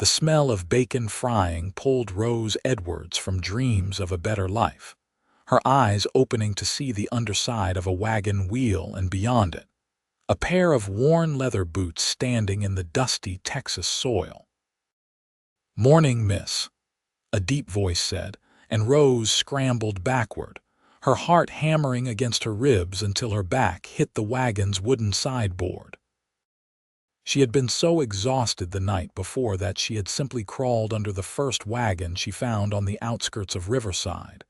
The smell of bacon frying pulled Rose Edwards from dreams of a better life, her eyes opening to see the underside of a wagon wheel and beyond it, a pair of worn leather boots standing in the dusty Texas soil. "Morning, miss," a deep voice said, and Rose scrambled backward, her heart hammering against her ribs until her back hit the wagon's wooden sideboard. She had been so exhausted the night before that she had simply crawled under the first wagon she found on the outskirts of Riverside,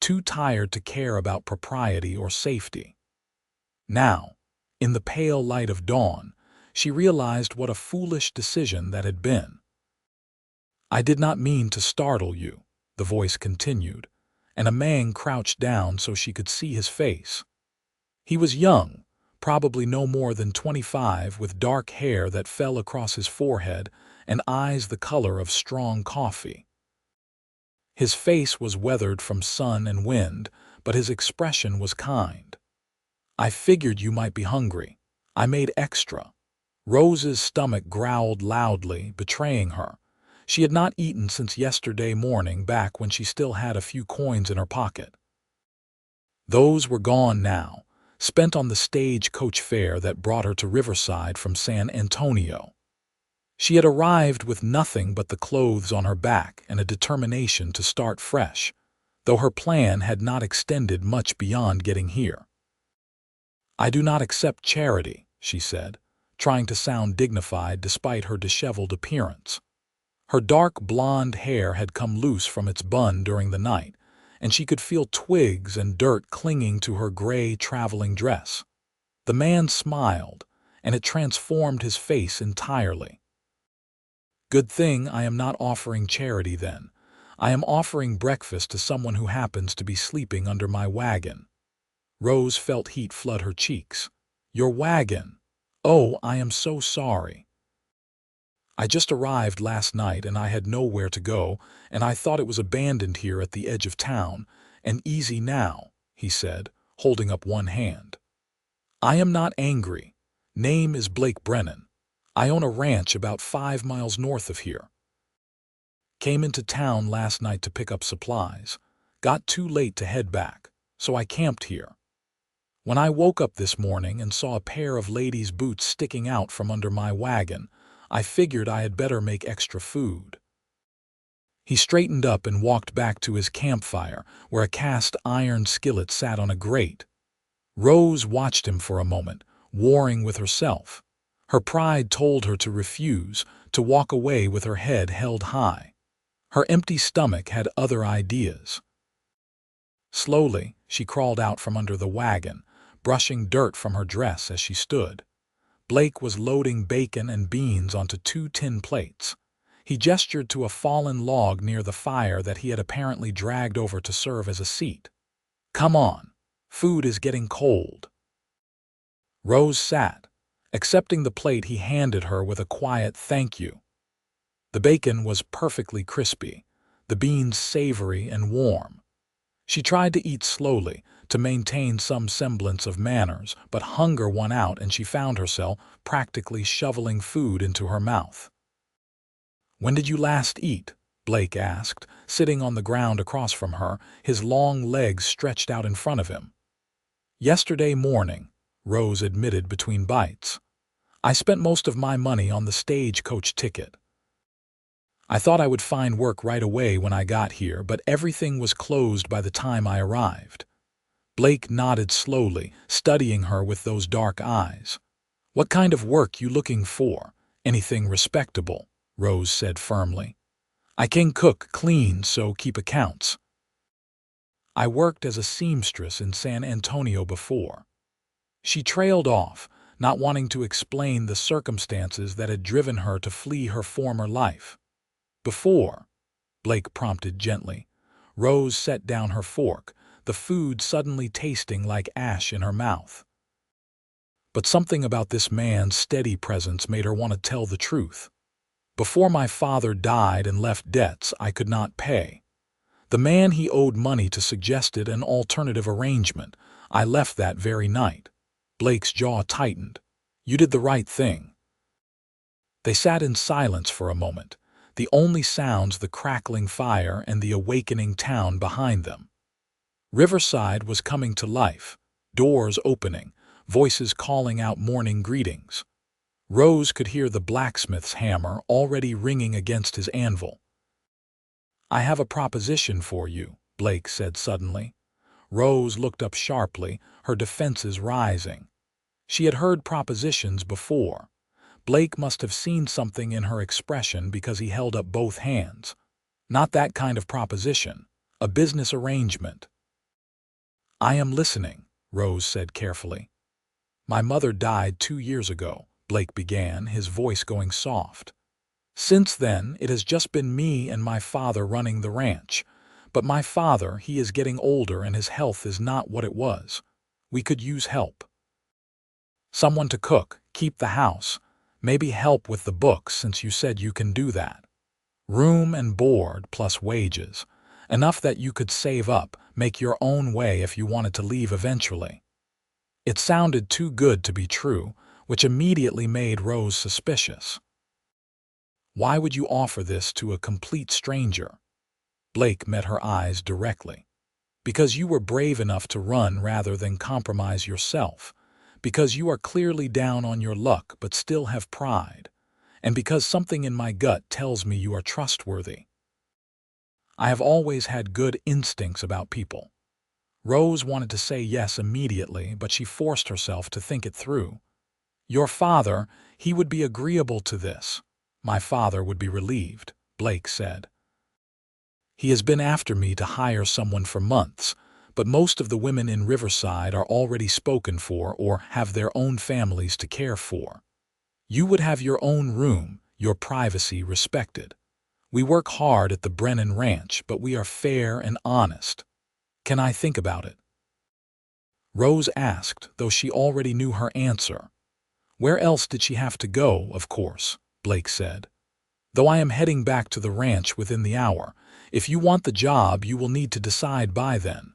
too tired to care about propriety or safety. Now, in the pale light of dawn, she realized what a foolish decision that had been. "I did not mean to startle you," the voice continued, and a man crouched down so she could see his face. He was young, probably no more than 25, with dark hair that fell across his forehead and eyes the color of strong coffee. His face was weathered from sun and wind, but his expression was kind. "I figured you might be hungry. I made extra." Rose's stomach growled loudly, betraying her. She had not eaten since yesterday morning, back when she still had a few coins in her pocket. Those were gone now, spent on the stagecoach fare that brought her to Riverside from San Antonio. She had arrived with nothing but the clothes on her back and a determination to start fresh, though her plan had not extended much beyond getting here. "I do not accept charity," she said, trying to sound dignified despite her disheveled appearance. Her dark blonde hair had come loose from its bun during the night, and she could feel twigs and dirt clinging to her gray traveling dress. The man smiled, and it transformed his face entirely. "Good thing I am not offering charity then. I am offering breakfast to someone who happens to be sleeping under my wagon." Rose felt heat flood her cheeks. "Your wagon? Oh, I am so sorry. I just arrived last night and I had nowhere to go, and I thought it was abandoned here at the edge of town, and easy now," he said, holding up one hand. "I am not angry. Name is Blake Brennan. I own a ranch about 5 miles north of here. Came into town last night to pick up supplies. Got too late to head back, so I camped here. When I woke up this morning and saw a pair of ladies' boots sticking out from under my wagon, I figured I had better make extra food." He straightened up and walked back to his campfire, where a cast iron skillet sat on a grate. Rose watched him for a moment, warring with herself. Her pride told her to refuse, to walk away with her head held high. Her empty stomach had other ideas. Slowly, she crawled out from under the wagon, brushing dirt from her dress as she stood. Blake was loading bacon and beans onto 2 tin plates. He gestured to a fallen log near the fire that he had apparently dragged over to serve as a seat. "Come on, food is getting cold." Rose sat, accepting the plate he handed her with a quiet thank you. The bacon was perfectly crispy, the beans savory and warm. She tried to eat slowly, to maintain some semblance of manners, but hunger won out and she found herself practically shoveling food into her mouth. "When did you last eat?" Blake asked, sitting on the ground across from her, his long legs stretched out in front of him. "Yesterday morning," Rose admitted between bites. "I spent most of my money on the stagecoach ticket. I thought I would find work right away when I got here, but everything was closed by the time I arrived." Blake nodded slowly, studying her with those dark eyes. "What kind of work you looking for? Anything respectable," Rose said firmly. "I can cook, clean, so keep accounts. I worked as a seamstress in San Antonio before." She trailed off, not wanting to explain the circumstances that had driven her to flee her former life. "Before," Blake prompted gently. Rose set down her fork, the food suddenly tasting like ash in her mouth. But something about this man's steady presence made her want to tell the truth. "Before my father died and left debts I could not pay. The man he owed money to suggested an alternative arrangement. I left that very night." Blake's jaw tightened. "You did the right thing." They sat in silence for a moment. the only sounds the crackling fire and the awakening town behind them. Riverside was coming to life, doors opening, voices calling out morning greetings. Rose could hear the blacksmith's hammer already ringing against his anvil. "I have a proposition for you," Blake said suddenly. Rose looked up sharply, her defenses rising. She had heard propositions before. Blake must have seen something in her expression because he held up both hands. Not that kind of proposition, a business arrangement. "I am listening," Rose said carefully. "My mother died 2 years ago," Blake began, his voice going soft. "Since then, it has just been me and my father running the ranch. But my father, he is getting older and his health is not what it was. We could use help. Someone to cook, keep the house, maybe help with the books since you said you can do that. Room and board plus wages, enough that you could save up, make your own way if you wanted to leave eventually." It sounded too good to be true, which immediately made Rose suspicious. "Why would you offer this to a complete stranger?" Blake met her eyes directly. "Because you were brave enough to run rather than compromise yourself. Because you are clearly down on your luck but still have pride. And because something in my gut tells me you are trustworthy. I have always had good instincts about people." Rose wanted to say yes immediately, but she forced herself to think it through. "Your father, he would be agreeable to this." "My father would be relieved," Blake said. "He has been after me to hire someone for months, but most of the women in Riverside are already spoken for or have their own families to care for. You would have your own room, your privacy respected. We work hard at the Brennan Ranch, but we are fair and honest. Can I think about it?" Rose asked, though she already knew her answer. "Where else did she have to go, of course," Blake said. "Though I am heading back to the ranch within the hour. If you want the job, you will need to decide by then."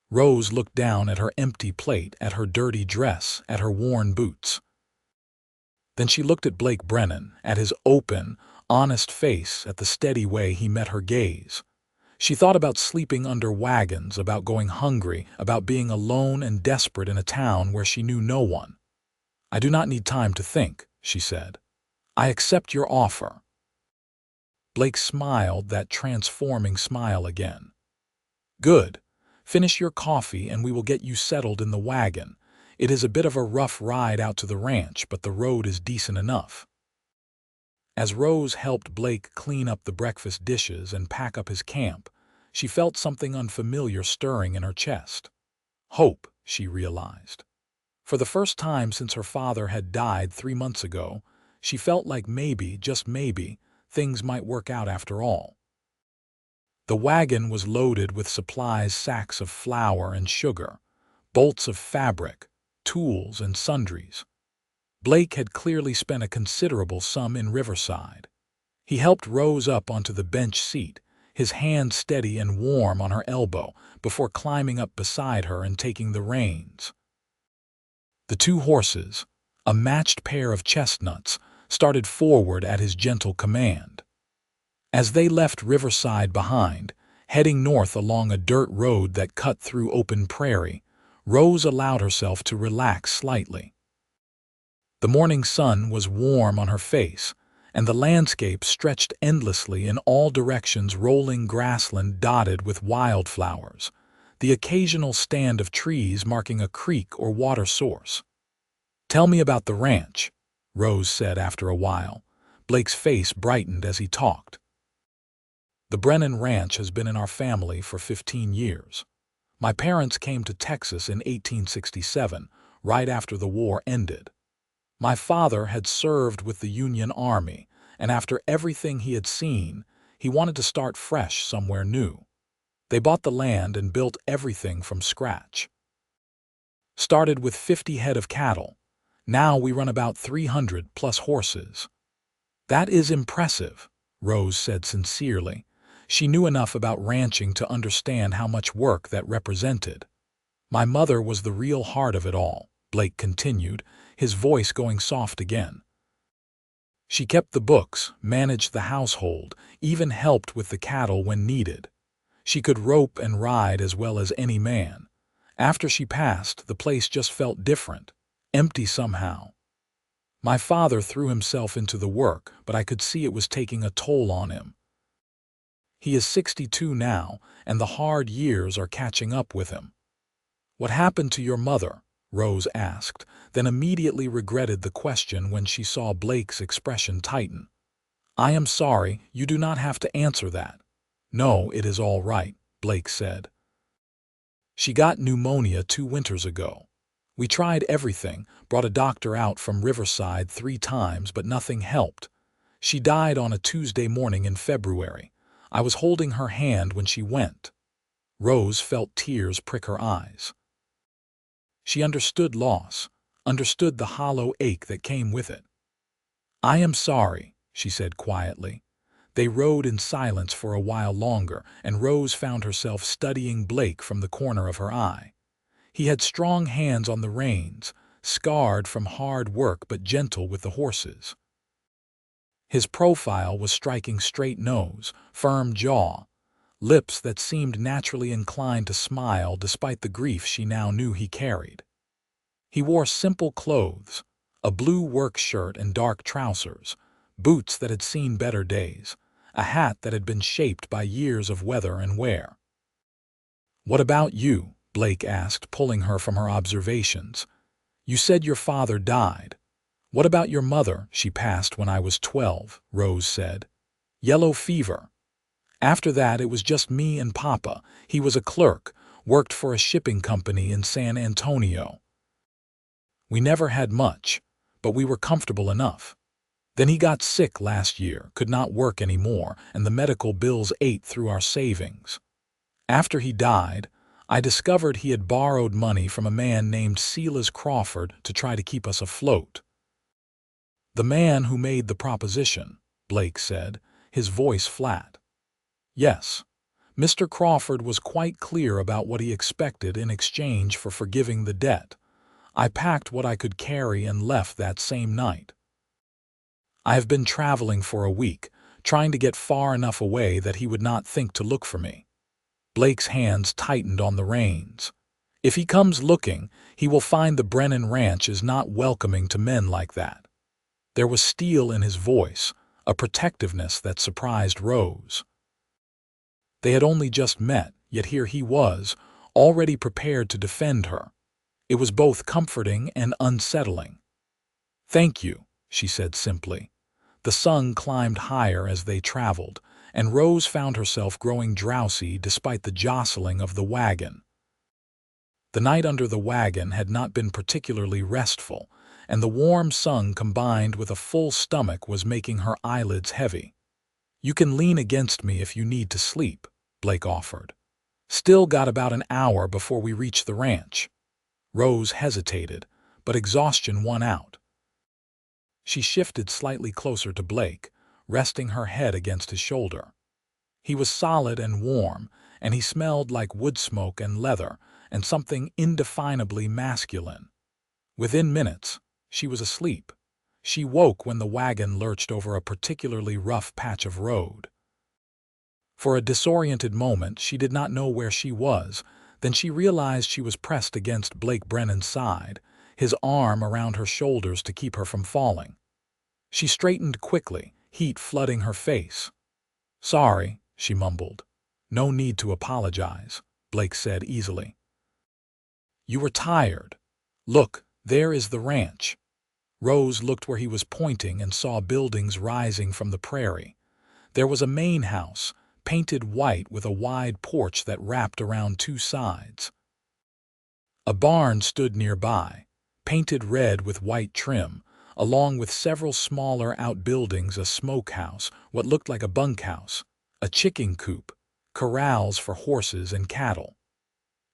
Rose looked down at her empty plate, at her dirty dress, at her worn boots. Then she looked at Blake Brennan, at his open, honest face, at the steady way he met her gaze. She thought about sleeping under wagons, about going hungry, about being alone and desperate in a town where she knew no one. "I do not need time to think," she said. "I accept your offer." Blake smiled that transforming smile again. "Good. Finish your coffee and we will get you settled in the wagon. It is a bit of a rough ride out to the ranch, but the road is decent enough." As Rose helped Blake clean up the breakfast dishes and pack up his camp, she felt something unfamiliar stirring in her chest. Hope, she realized. For the first time since her father had died 3 months ago, she felt like maybe, just maybe, things might work out after all. The wagon was loaded with supplies, sacks of flour and sugar, bolts of fabric, tools and sundries. Blake had clearly spent a considerable sum in Riverside. He helped Rose up onto the bench seat, his hand steady and warm on her elbow, before climbing up beside her and taking the reins. The 2 horses, a matched pair of chestnuts, started forward at his gentle command. As they left Riverside behind, heading north along a dirt road that cut through open prairie, Rose allowed herself to relax slightly. The morning sun was warm on her face, and the landscape stretched endlessly in all directions, rolling grassland dotted with wildflowers, the occasional stand of trees marking a creek or water source. "Tell me about the ranch," Rose said after a while. Blake's face brightened as he talked. "The Brennan Ranch has been in our family for 15 years. My parents came to Texas in 1867, right after the war ended. My father had served with the Union Army, and after everything he had seen, he wanted to start fresh somewhere new. They bought the land and built everything from scratch. Started with 50 head of cattle. Now we run about 300 plus horses." "That is impressive," Rose said sincerely. She knew enough about ranching to understand how much work that represented. "My mother was the real heart of it all," Blake continued, his voice going soft again. She kept the books, managed the household, even helped with the cattle when needed. She could rope and ride as well as any man. After she passed, the place just felt different, empty somehow. My father threw himself into the work, but I could see it was taking a toll on him. He is 62 now, and the hard years are catching up with him. "What happened to your mother?" Rose asked, then immediately regretted the question when she saw Blake's expression tighten. "I am sorry, you do not have to answer that." "No, it is all right," Blake said. "She got pneumonia 2 winters ago. We tried everything, brought a doctor out from Riverside 3 times, but nothing helped. She died on a Tuesday morning in February. I was holding her hand when she went." Rose felt tears prick her eyes. She understood loss, understood the hollow ache that came with it. "I am sorry," she said quietly. They rode in silence for a while longer, and Rose found herself studying Blake from the corner of her eye. He had strong hands on the reins, scarred from hard work but gentle with the horses. His profile was striking: straight nose, firm jaw, lips that seemed naturally inclined to smile despite the grief she now knew he carried. He wore simple clothes, a blue work shirt and dark trousers, boots that had seen better days, a hat that had been shaped by years of weather and wear. "What about you?" Blake asked, pulling her from her observations. "You said your father died. What about your mother?" "She passed when I was 12, Rose said. "Yellow fever. After that, it was just me and Papa. He was a clerk, worked for a shipping company in San Antonio. We never had much, but we were comfortable enough. Then he got sick last year, could not work anymore, and the medical bills ate through our savings. After he died, I discovered he had borrowed money from a man named Silas Crawford to try to keep us afloat." "The man who made the proposition," Blake said, his voice flat. "Yes. Mr. Crawford was quite clear about what he expected in exchange for forgiving the debt. I packed what I could carry and left that same night. I have been traveling for a week, trying to get far enough away that he would not think to look for me." Blake's hands tightened on the reins. "If he comes looking, he will find the Brennan Ranch is not welcoming to men like that." There was steel in his voice, a protectiveness that surprised Rose. They had only just met, yet here he was, already prepared to defend her. It was both comforting and unsettling. "Thank you," she said simply. The sun climbed higher as they traveled, and Rose found herself growing drowsy despite the jostling of the wagon. The night under the wagon had not been particularly restful, and the warm sun combined with a full stomach was making her eyelids heavy. "You can lean against me if you need to sleep," Blake offered. "Still got about an hour before we reach the ranch." Rose hesitated, but exhaustion won out. She shifted slightly closer to Blake, resting her head against his shoulder. He was solid and warm, and he smelled like wood smoke and leather and something indefinably masculine. Within minutes, she was asleep. She woke when the wagon lurched over a particularly rough patch of road. For a disoriented moment, she did not know where she was. Then she realized she was pressed against Blake Brennan's side, his arm around her shoulders to keep her from falling. She straightened quickly, heat flooding her face. "Sorry," she mumbled. "No need to apologize," Blake said easily. "You were tired. Look, there is the ranch." Rose looked where he was pointing and saw buildings rising from the prairie. There was a main house, painted white with a wide porch that wrapped around 2 sides. A barn stood nearby, painted red with white trim, along with several smaller outbuildings: a smokehouse, what looked like a bunkhouse, a chicken coop, corrals for horses and cattle.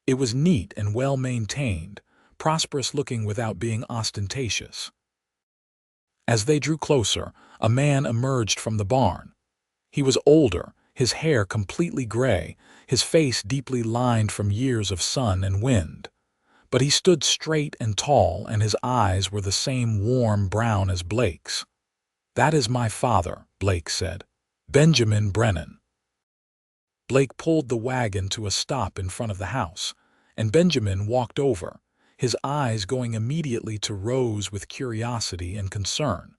It was neat and well-maintained, prosperous-looking without being ostentatious. As they drew closer, a man emerged from the barn. He was older, his hair completely gray, his face deeply lined from years of sun and wind. But he stood straight and tall, and his eyes were the same warm brown as Blake's. "That is my father," Blake said. "Benjamin Brennan." Blake pulled the wagon to a stop in front of the house, and Benjamin walked over, his eyes going immediately to Rose with curiosity and concern.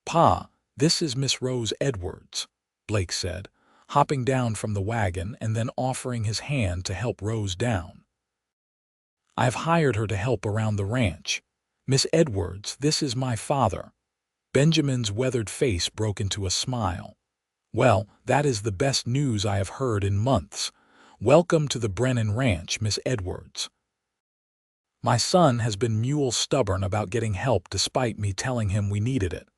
"Pa, this is Miss Rose Edwards," Blake said, hopping down from the wagon and then offering his hand to help Rose down. "I've hired her to help around the ranch. Miss Edwards, this is my father." Benjamin's weathered face broke into a smile. "Well, that is the best news I have heard in months. Welcome to the Brennan Ranch, Miss Edwards." "My son has been mule stubborn about getting help despite me telling him we needed it."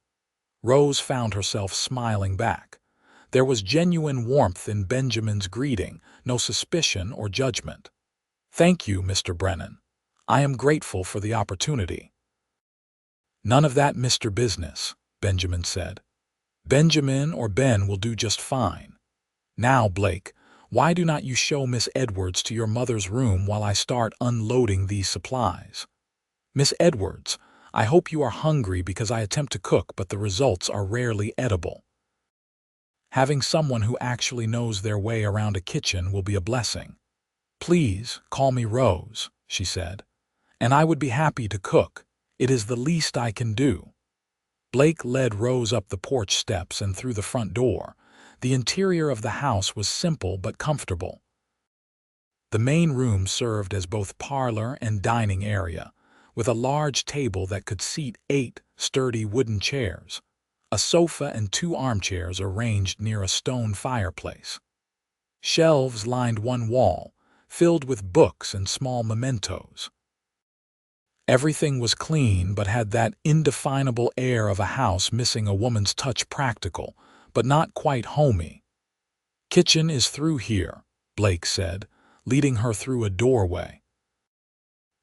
Rose found herself smiling back. There was genuine warmth in Benjamin's greeting, no suspicion or judgment. "Thank you, Mr. Brennan. I am grateful for the opportunity." "None of that Mr. Business," Benjamin said. "Benjamin or Ben will do just fine. Now, Blake, why do not you show Miss Edwards to your mother's room while I start unloading these supplies? Miss Edwards, I hope you are hungry because I attempt to cook, but the results are rarely edible. Having someone who actually knows their way around a kitchen will be a blessing. Please call me Rose," she said, "and I would be happy to cook. It is the least I can do." Blake led Rose up the porch steps and through the front door. The interior of the house was simple but comfortable. The main room served as both parlor and dining area, with a large table that could seat 8 sturdy wooden chairs, a sofa and 2 armchairs arranged near a stone fireplace. Shelves lined one wall, filled with books and small mementos. Everything was clean but had that indefinable air of a house missing a woman's touch, practical, but not quite homey. "Kitchen is through here," Blake said, leading her through a doorway.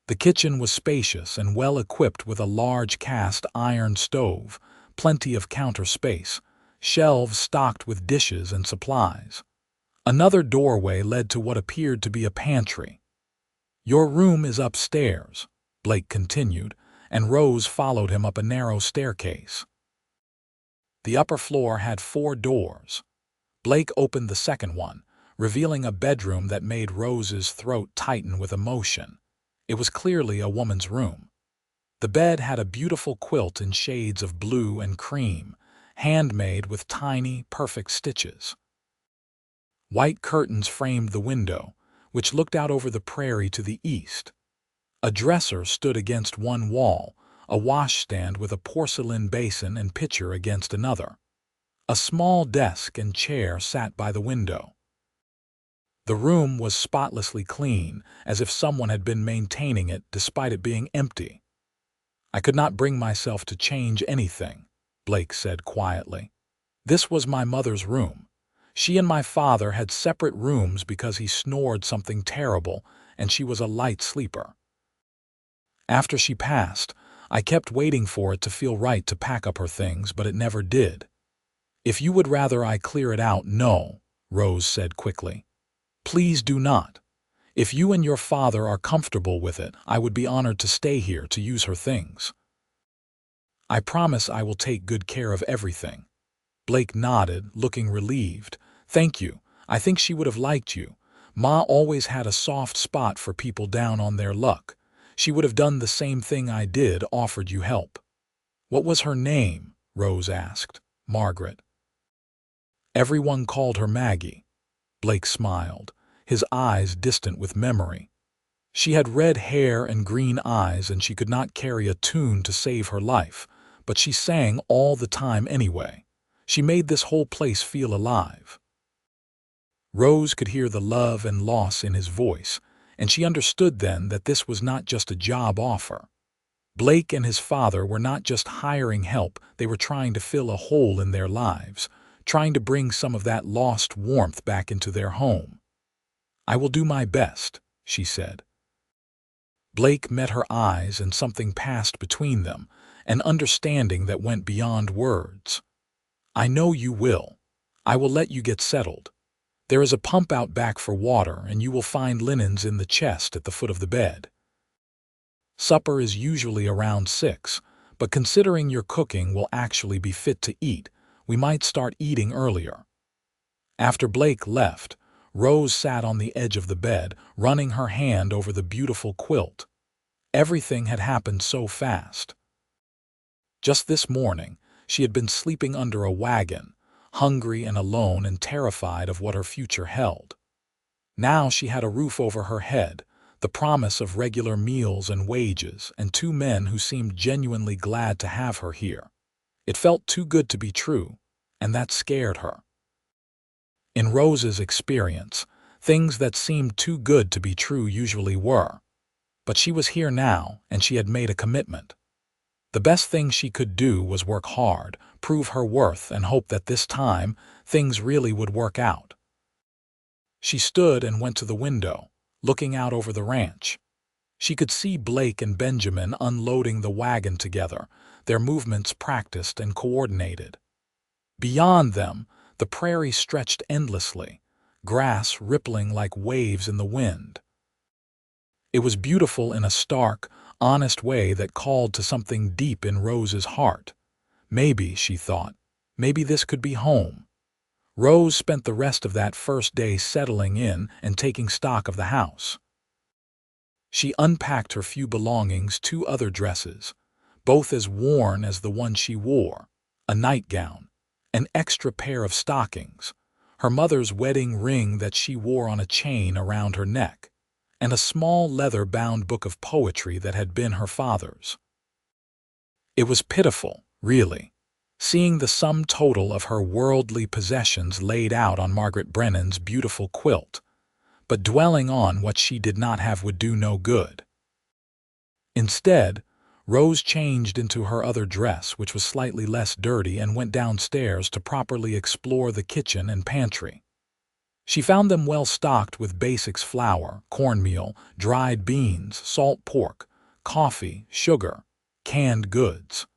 The kitchen was spacious and well equipped with a large cast iron stove, plenty of counter space, shelves stocked with dishes and supplies. Another doorway led to what appeared to be a pantry. "Your room is upstairs," Blake continued, and Rose followed him up a narrow staircase. The upper floor had 4 doors. Blake opened the second one, revealing a bedroom that made Rose's throat tighten with emotion. It was clearly a woman's room. The bed had a beautiful quilt in shades of blue and cream, handmade with tiny, perfect stitches. White curtains framed the window, which looked out over the prairie to the east. A dresser stood against one wall, a washstand with a porcelain basin and pitcher against another. A small desk and chair sat by the window. The room was spotlessly clean, as if someone had been maintaining it despite it being empty. "I could not bring myself to change anything," Blake said quietly. "This was my mother's room. She and my father had separate rooms because he snored something terrible, and she was a light sleeper. After she passed, I kept waiting for it to feel right to pack up her things, but it never did." "If you would rather I clear it out, no," Rose said quickly. "Please do not. If you and your father are comfortable with it, I would be honored to stay here to use her things." "I promise I will take good care of everything." Blake nodded, looking relieved. "Thank you. I think she would have liked you. Ma always had a soft spot for people down on their luck. She would have done the same thing I did, offered you help." "What was her name?" Rose asked. "Margaret." "Everyone called her Maggie." Blake smiled, his eyes distant with memory. "She had red hair and green eyes, and she could not carry a tune to save her life, but she sang all the time anyway. She made this whole place feel alive." Rose could hear the love and loss in his voice, and she understood then that this was not just a job offer. Blake and his father were not just hiring help, they were trying to fill a hole in their lives, trying to bring some of that lost warmth back into their home. "I will do my best," she said. Blake met her eyes, and something passed between them, an understanding that went beyond words. "I know you will. I will let you get settled. There is a pump out back for water, and you will find linens in the chest at the foot of the bed. Supper is usually around 6, but considering your cooking will actually be fit to eat, we might start eating earlier." After Blake left, Rose sat on the edge of the bed, running her hand over the beautiful quilt. Everything had happened so fast. Just this morning, she had been sleeping under a wagon, hungry and alone and terrified of what her future held. Now she had a roof over her head, the promise of regular meals and wages, and two men who seemed genuinely glad to have her here. It felt too good to be true, and that scared her. In Rose's experience, things that seemed too good to be true usually were. But she was here now, and she had made a commitment. The best thing she could do was work hard, prove her worth, and hope that this time things really would work out. She stood and went to the window, looking out over the ranch. She could see Blake and Benjamin unloading the wagon together, their movements practiced and coordinated. Beyond them, the prairie stretched endlessly, grass rippling like waves in the wind. It was beautiful in a stark, honest way that called to something deep in Rose's heart. Maybe, she thought, maybe this could be home. Rose spent the rest of that first day settling in and taking stock of the house. She unpacked her few belongings, 2 other dresses, both as worn as the one she wore, a nightgown, an extra pair of stockings, her mother's wedding ring that she wore on a chain around her neck, and a small leather-bound book of poetry that had been her father's. It was pitiful, really, seeing the sum total of her worldly possessions laid out on Margaret Brennan's beautiful quilt, but dwelling on what she did not have would do no good. Instead, Rose changed into her other dress, which was slightly less dirty, and went downstairs to properly explore the kitchen and pantry. She found them well stocked with basics: flour, cornmeal, dried beans, salt pork, coffee, sugar, canned goods.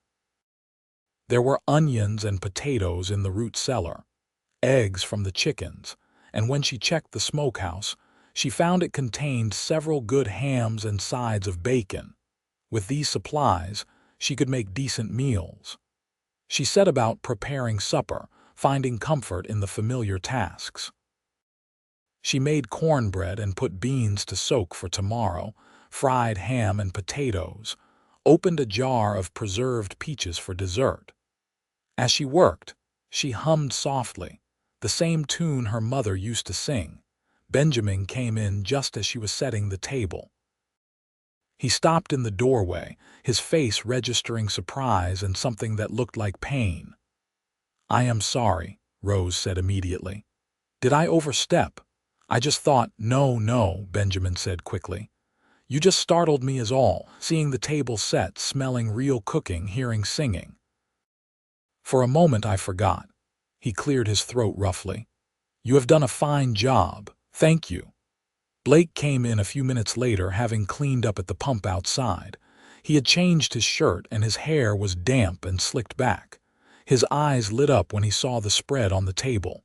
There were onions and potatoes in the root cellar, eggs from the chickens, and when she checked the smokehouse, she found it contained several good hams and sides of bacon. With these supplies, she could make decent meals. She set about preparing supper, finding comfort in the familiar tasks. She made cornbread and put beans to soak for tomorrow, fried ham and potatoes, opened a jar of preserved peaches for dessert. As she worked, she hummed softly, the same tune her mother used to sing. Benjamin came in just as she was setting the table. He stopped in the doorway, his face registering surprise and something that looked like pain. "I am sorry," Rose said immediately. "Did I overstep? I just thought—" "No," Benjamin said quickly. "You just startled me is all, seeing the table set, smelling real cooking, hearing singing. For a moment I forgot." He cleared his throat roughly. "You have done a fine job. Thank you." Blake came in a few minutes later, having cleaned up at the pump outside. He had changed his shirt and his hair was damp and slicked back. His eyes lit up when he saw the spread on the table.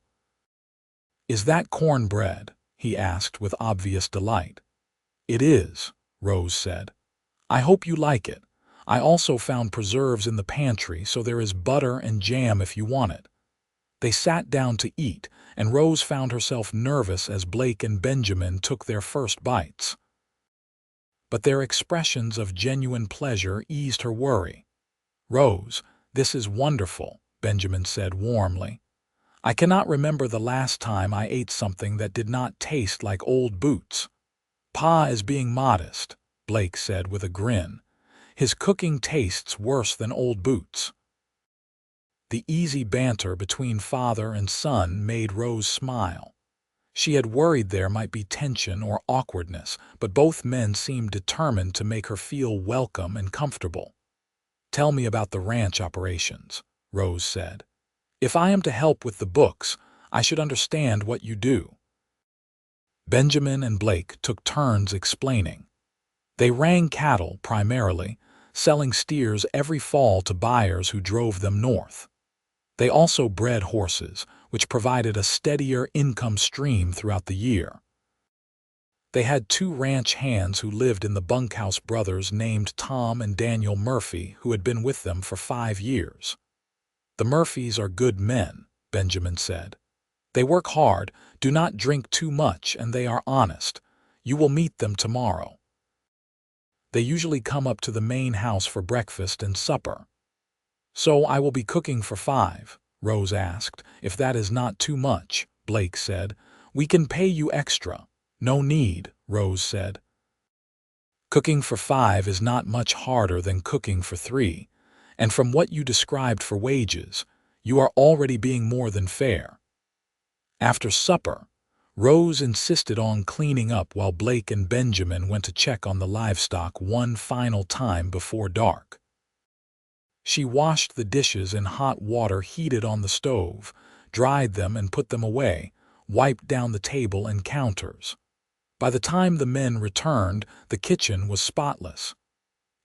"Is that cornbread?" he asked with obvious delight. "It is," Rose said. "I hope you like it. I also found preserves in the pantry, so there is butter and jam if you want it." They sat down to eat, and Rose found herself nervous as Blake and Benjamin took their first bites. But their expressions of genuine pleasure eased her worry. "Rose, this is wonderful," Benjamin said warmly. "I cannot remember the last time I ate something that did not taste like old boots." "Pa is being modest," Blake said with a grin. "His cooking tastes worse than old boots." The easy banter between father and son made Rose smile. She had worried there might be tension or awkwardness, but both men seemed determined to make her feel welcome and comfortable. "Tell me about the ranch operations," Rose said. "If I am to help with the books, I should understand what you do." Benjamin and Blake took turns explaining. They rang cattle primarily, selling steers every fall to buyers who drove them north. They also bred horses, which provided a steadier income stream throughout the year. They had two ranch hands who lived in the bunkhouse, brothers named Tom and Daniel Murphy, who had been with them for 5 years. "The Murphys are good men," Benjamin said. "They work hard, do not drink too much, and they are honest. You will meet them tomorrow. They usually come up to the main house for breakfast and supper." "So I will be cooking for 5?" Rose asked. "If that is not too much," Blake said. "We can pay you extra." "No need," Rose said. "Cooking for 5 is not much harder than cooking for 3, and from what you described for wages, you are already being more than fair." After supper, Rose insisted on cleaning up while Blake and Benjamin went to check on the livestock one final time before dark. She washed the dishes in hot water heated on the stove, dried them and put them away, wiped down the table and counters. By the time the men returned, the kitchen was spotless.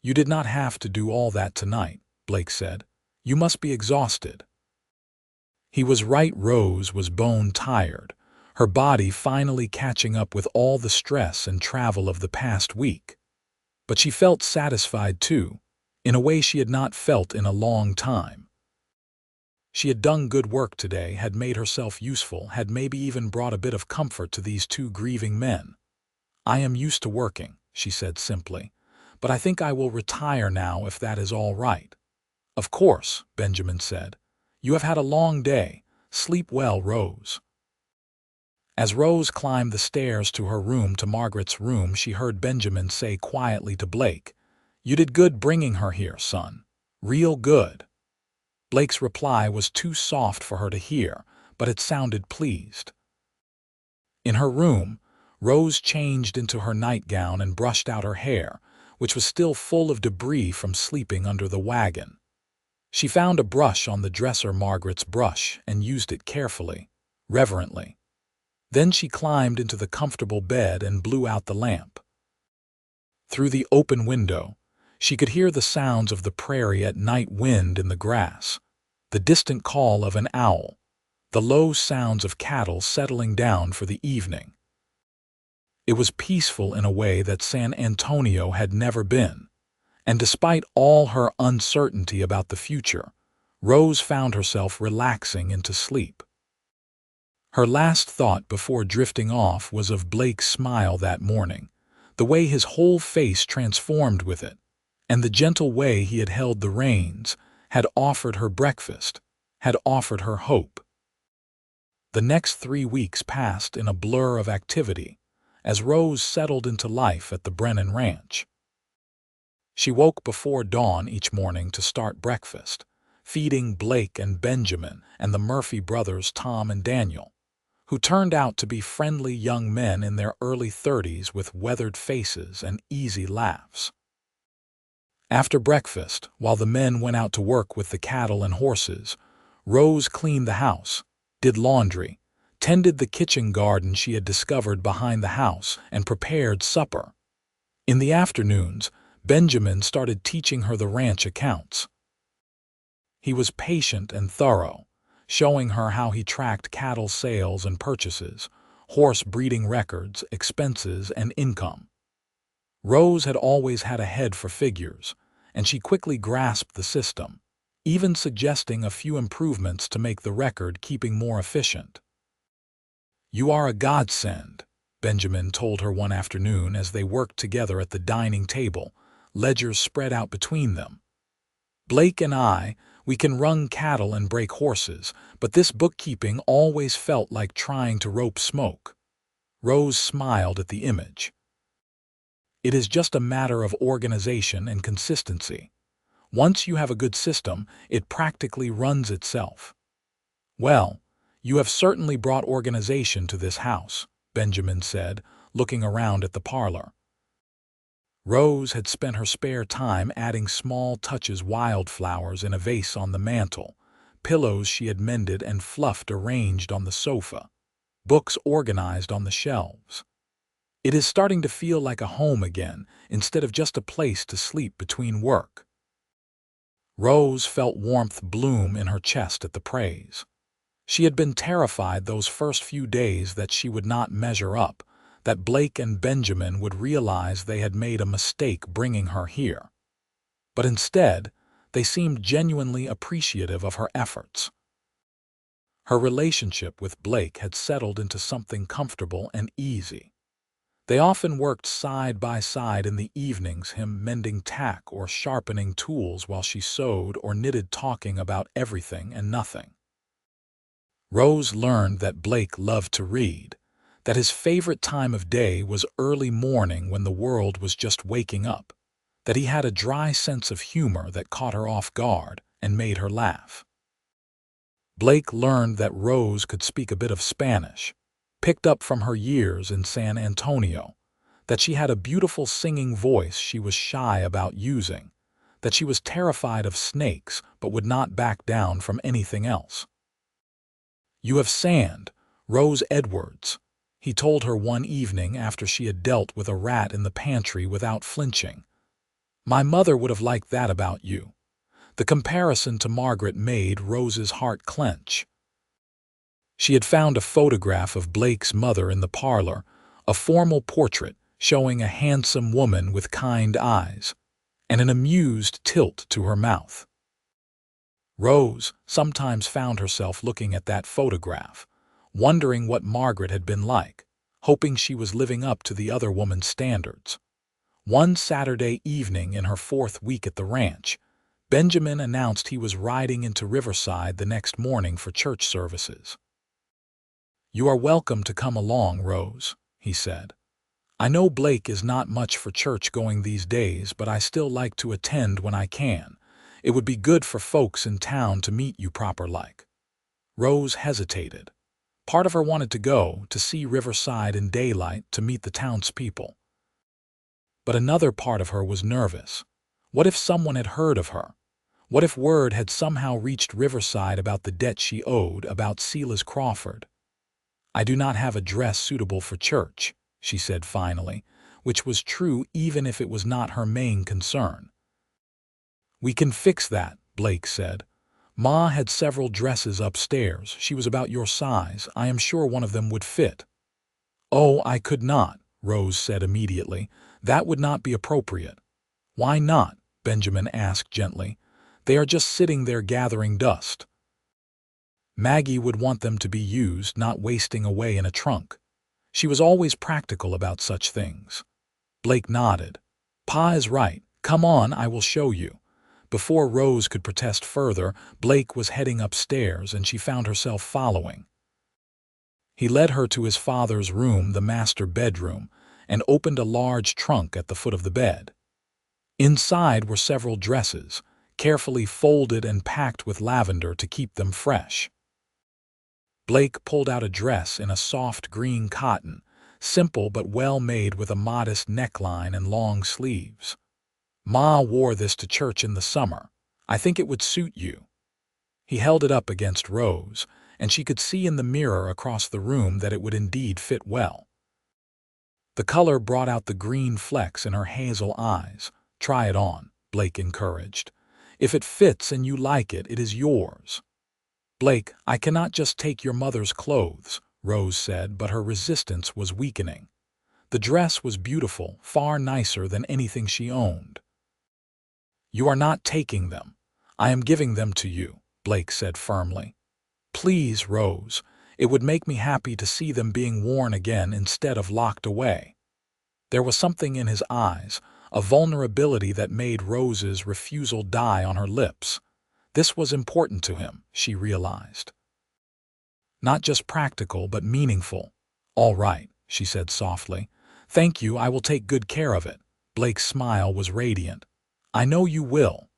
"You did not have to do all that tonight," Blake said. "You must be exhausted." He was right. Rose was bone-tired, her body finally catching up with all the stress and travel of the past week. But she felt satisfied too, in a way she had not felt in a long time. She had done good work today, had made herself useful, had maybe even brought a bit of comfort to these two grieving men. "I am used to working," she said simply, "but I think I will retire now if that is all right." "Of course," Benjamin said. "You have had a long day. Sleep well, Rose." As Rose climbed the stairs to her room, to Margaret's room, she heard Benjamin say quietly to Blake, "You did good bringing her here, son. Real good." Blake's reply was too soft for her to hear, but it sounded pleased. In her room, Rose changed into her nightgown and brushed out her hair, which was still full of debris from sleeping under the wagon. She found a brush on the dresser, Margaret's brush, and used it carefully, reverently. Then she climbed into the comfortable bed and blew out the lamp. Through the open window, she could hear the sounds of the prairie at night, wind in the grass, the distant call of an owl, the low sounds of cattle settling down for the evening. It was peaceful in a way that San Antonio had never been, and despite all her uncertainty about the future, Rose found herself relaxing into sleep. Her last thought before drifting off was of Blake's smile that morning, the way his whole face transformed with it, and the gentle way he had held the reins, had offered her breakfast, had offered her hope. The next 3 weeks passed in a blur of activity as Rose settled into life at the Brennan Ranch. She woke before dawn each morning to start breakfast, feeding Blake and Benjamin and the Murphy brothers, Tom and Daniel, who turned out to be friendly young men in their early 30s with weathered faces and easy laughs. After breakfast, while the men went out to work with the cattle and horses, Rose cleaned the house, did laundry, tended the kitchen garden she had discovered behind the house, and prepared supper. In the afternoons, Benjamin started teaching her the ranch accounts. He was patient and thorough, showing her how he tracked cattle sales and purchases, horse breeding records, expenses, and income. Rose had always had a head for figures, and she quickly grasped the system, even suggesting a few improvements to make the record-keeping more efficient. "You are a godsend," Benjamin told her one afternoon as they worked together at the dining table, ledgers spread out between them. "Blake and we can run cattle and break horses, but this bookkeeping always felt like trying to rope smoke." Rose smiled at the image. "It is just a matter of organization and consistency. Once you have a good system, it practically runs itself." "Well, you have certainly brought organization to this house," Benjamin said, looking around at the parlor. Rose had spent her spare time adding small touches, wildflowers in a vase on the mantel, pillows she had mended and fluffed arranged on the sofa, books organized on the shelves. It is starting to feel like a home again, instead of just a place to sleep between work. Rose felt warmth bloom in her chest at the praise. She had been terrified those first few days that she would not measure up, that Blake and Benjamin would realize they had made a mistake bringing her here. But instead, they seemed genuinely appreciative of her efforts. Her relationship with Blake had settled into something comfortable and easy. They often worked side by side in the evenings, him mending tack or sharpening tools while she sewed or knitted, talking about everything and nothing. Rose learned that Blake loved to read, that his favorite time of day was early morning when the world was just waking up, that he had a dry sense of humor that caught her off guard and made her laugh. Blake learned that Rose could speak a bit of Spanish, picked up from her years in San Antonio, that she had a beautiful singing voice she was shy about using, that she was terrified of snakes but would not back down from anything else. "You have sand, Rose Edwards," he told her one evening after she had dealt with a rat in the pantry without flinching. "My mother would have liked that about you." The comparison to Margaret made Rose's heart clench. She had found a photograph of Blake's mother in the parlor, a formal portrait showing a handsome woman with kind eyes and an amused tilt to her mouth. Rose sometimes found herself looking at that photograph, wondering what Margaret had been like, hoping she was living up to the other woman's standards. One Saturday evening in her 4th week at the ranch, Benjamin announced he was riding into Riverside the next morning for church services. "You are welcome to come along, Rose," he said. "I know Blake is not much for church going these days, but I still like to attend when I can. It would be good for folks in town to meet you proper like." Rose hesitated. Part of her wanted to go, to see Riverside in daylight, to meet the townspeople. But another part of her was nervous. What if someone had heard of her? What if word had somehow reached Riverside about the debt she owed, about Silas Crawford? "I do not have a dress suitable for church," she said finally, which was true even if it was not her main concern. "We can fix that," Blake said. "Ma had several dresses upstairs. She was about your size. I am sure one of them would fit." "Oh, I could not," Rose said immediately. "That would not be appropriate." "Why not?" Benjamin asked gently. "They are just sitting there gathering dust." Maggie would want them to be used, not wasting away in a trunk. She was always practical about such things. Blake nodded. "Pa is right. Come on, I will show you." Before Rose could protest further, Blake was heading upstairs and she found herself following. He led her to his father's room, the master bedroom, and opened a large trunk at the foot of the bed. Inside were several dresses, carefully folded and packed with lavender to keep them fresh. Blake pulled out a dress in a soft green cotton, simple but well made, with a modest neckline and long sleeves. "Ma wore this to church in the summer. I think it would suit you." He held it up against Rose, and she could see in the mirror across the room that it would indeed fit well. The color brought out the green flecks in her hazel eyes. "Try it on," Blake encouraged. "If it fits and you like it, it is yours." "Blake, I cannot just take your mother's clothes," Rose said, but her resistance was weakening. The dress was beautiful, far nicer than anything she owned. "You are not taking them. I am giving them to you," Blake said firmly. "Please, Rose, it would make me happy to see them being worn again instead of locked away." There was something in his eyes, a vulnerability that made Rose's refusal die on her lips. This was important to him, she realized. Not just practical, but meaningful. "All right," she said softly. "Thank you, I will take good care of it." Blake's smile was radiant. "I know you will.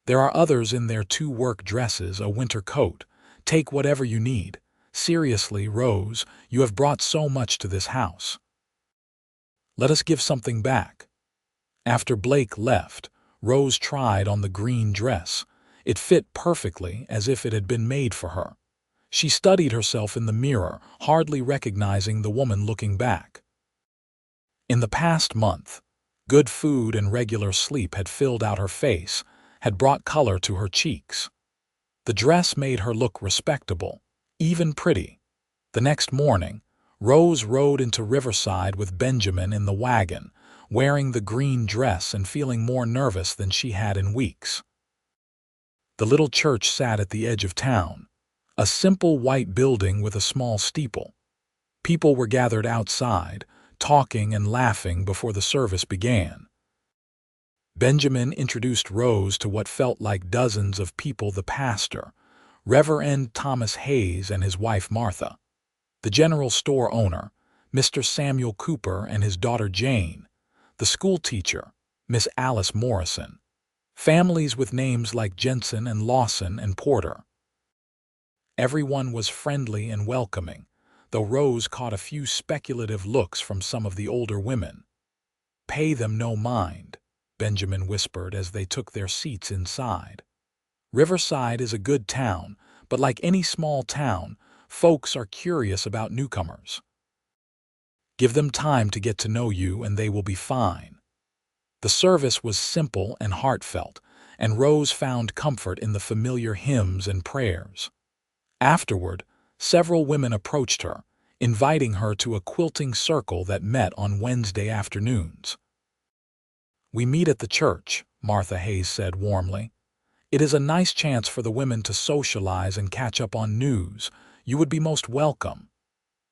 There are others in there too, work dresses, a winter coat. Take whatever you need. Seriously, Rose, you have brought so much to this house. Let us give something back." After Blake left, Rose tried on the green dress. It fit perfectly, as if it had been made for her. She studied herself in the mirror, hardly recognizing the woman looking back. In the past month, good food and regular sleep had filled out her face, had brought color to her cheeks. The dress made her look respectable, even pretty. The next morning, Rose rode into Riverside with Benjamin in the wagon, wearing the green dress and feeling more nervous than she had in weeks. The little church sat at the edge of town, a simple white building with a small steeple. People were gathered outside, talking and laughing before the service began. Benjamin introduced Rose to what felt like dozens of people: the pastor, Reverend Thomas Hayes, and his wife Martha; the general store owner, Mr. Samuel Cooper, and his daughter Jane; the school teacher, Miss Alice Morrison; families with names like Jensen and Lawson and Porter. Everyone was friendly and welcoming, though Rose caught a few speculative looks from some of the older women. "Pay them no mind," Benjamin whispered as they took their seats inside. "Riverside is a good town, but like any small town, folks are curious about newcomers. Give them time to get to know you and they will be fine." The service was simple and heartfelt, and Rose found comfort in the familiar hymns and prayers. Afterward, several women approached her, inviting her to a quilting circle that met on Wednesday afternoons. "We meet at the church," Martha Hayes said warmly. "It is a nice chance for the women to socialize and catch up on news. You would be most welcome."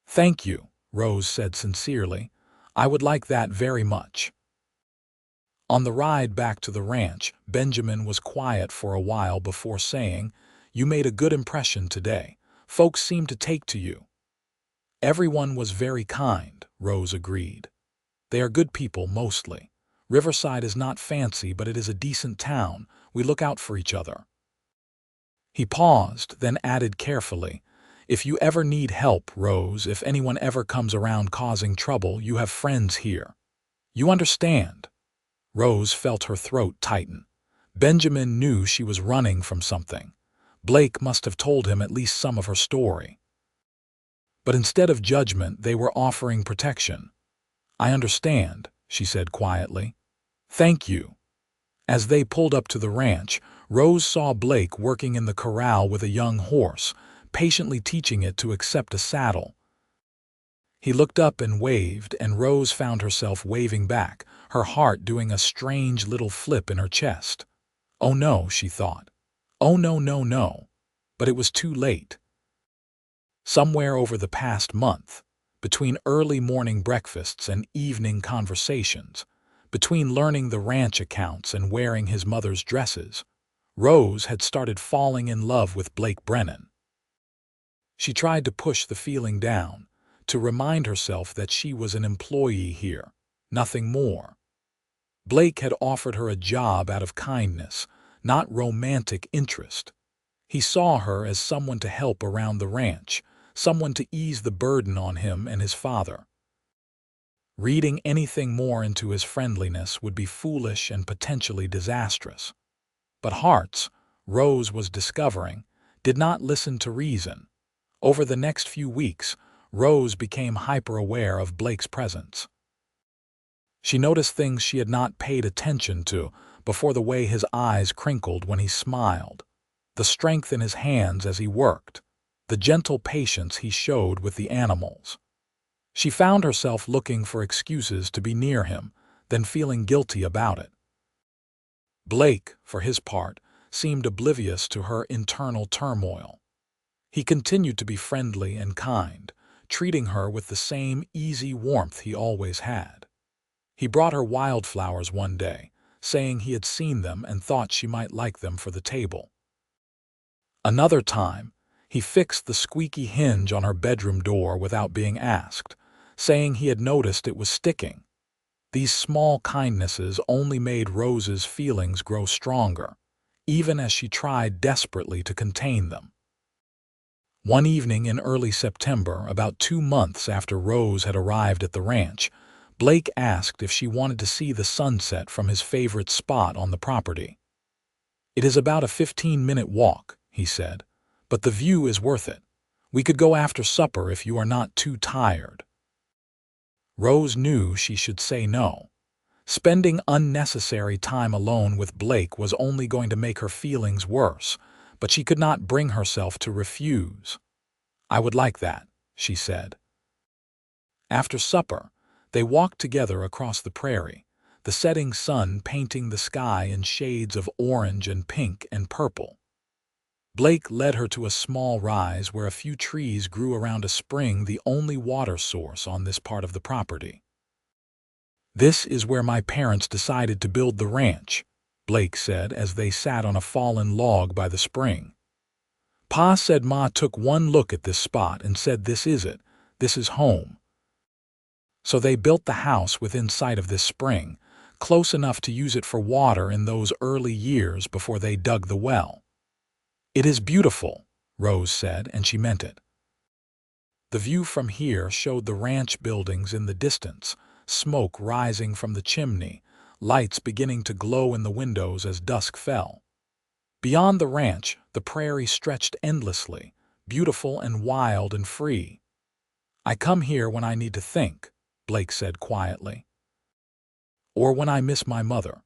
"Thank you," Rose said sincerely. "I would like that very much." On the ride back to the ranch, Benjamin was quiet for a while before saying, "You made a good impression today. Folks seemed to take to you." "Everyone was very kind," Rose agreed. "They are good people mostly. Riverside is not fancy, but it is a decent town. We look out for each other." He paused, then added carefully, "If you ever need help, Rose, if anyone ever comes around causing trouble, you have friends here. You understand?" Rose felt her throat tighten. Benjamin knew she was running from something. Blake must have told him at least some of her story. But instead of judgment, they were offering protection. "I understand," she said quietly. "Thank you." As they pulled up to the ranch, Rose saw Blake working in the corral with a young horse, patiently teaching it to accept a saddle. He looked up and waved, and Rose found herself waving back, her heart doing a strange little flip in her chest. "Oh no," she thought. "Oh no, no, no." But it was too late. Somewhere over the past month, between early morning breakfasts and evening conversations, between learning the ranch accounts and wearing his mother's dresses, Rose had started falling in love with Blake Brennan. She tried to push the feeling down, to remind herself that she was an employee here, nothing more. Blake had offered her a job out of kindness, not romantic interest. He saw her as someone to help around the ranch, someone to ease the burden on him and his father. Reading anything more into his friendliness would be foolish and potentially disastrous. But hearts, Rose was discovering, did not listen to reason. Over the next few weeks, Rose became hyper-aware of Blake's presence. She noticed things she had not paid attention to before: the way his eyes crinkled when he smiled, the strength in his hands as he worked, the gentle patience he showed with the animals. She found herself looking for excuses to be near him, then feeling guilty about it. Blake, for his part, seemed oblivious to her internal turmoil. He continued to be friendly and kind, treating her with the same easy warmth he always had. He brought her wildflowers one day, saying he had seen them and thought she might like them for the table. Another time, he fixed the squeaky hinge on her bedroom door without being asked, saying he had noticed it was sticking. These small kindnesses only made Rose's feelings grow stronger, even as she tried desperately to contain them. One evening in early September, about 2 months after Rose had arrived at the ranch, Blake asked if she wanted to see the sunset from his favorite spot on the property. "It is about a 15-minute walk," he said, "but the view is worth it. We could go after supper if you are not too tired." Rose knew she should say no. Spending unnecessary time alone with Blake was only going to make her feelings worse, but she could not bring herself to refuse. "I would like that," she said. After supper, they walked together across the prairie, the setting sun painting the sky in shades of orange and pink and purple. Blake led her to a small rise where a few trees grew around a spring, the only water source on this part of the property. "This is where my parents decided to build the ranch," Blake said as they sat on a fallen log by the spring. "Pa said Ma took one look at this spot and said this is it, this is home." So they built the house within sight of this spring, close enough to use it for water in those early years before they dug the well. "It is beautiful," Rose said, and she meant it. The view from here showed the ranch buildings in the distance, smoke rising from the chimney, lights beginning to glow in the windows as dusk fell. Beyond the ranch, the prairie stretched endlessly, beautiful and wild and free. "I come here when I need to think," Blake said quietly. "Or when I miss my mother.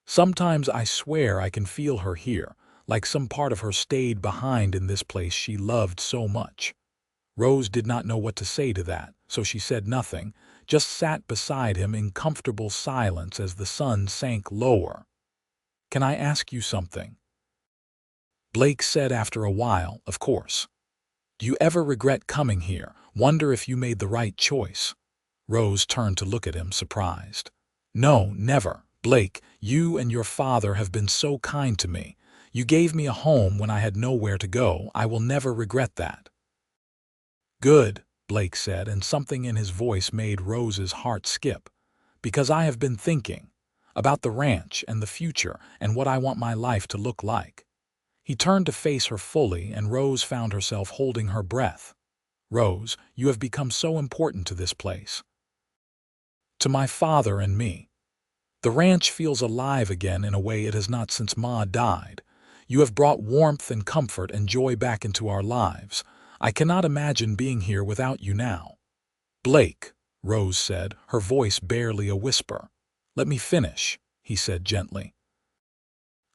Sometimes I swear I can feel her here, like some part of her stayed behind in this place she loved so much." Rose did not know what to say to that, so she said nothing, just sat beside him in comfortable silence as the sun sank lower. "Can I ask you something?" Blake said after a while, "Of course. Do you ever regret coming here, wonder if you made the right choice?" Rose turned to look at him, surprised. "No, never. Blake, you and your father have been so kind to me. You gave me a home when I had nowhere to go. I will never regret that." "Good," Blake said, and something in his voice made Rose's heart skip. "Because I have been thinking about the ranch and the future and what I want my life to look like." He turned to face her fully, and Rose found herself holding her breath. "Rose, you have become so important to this place. To my father and me. The ranch feels alive again in a way it has not since Ma died. You have brought warmth and comfort and joy back into our lives. I cannot imagine being here without you now." "Blake," Rose said, her voice barely a whisper. "Let me finish," he said gently.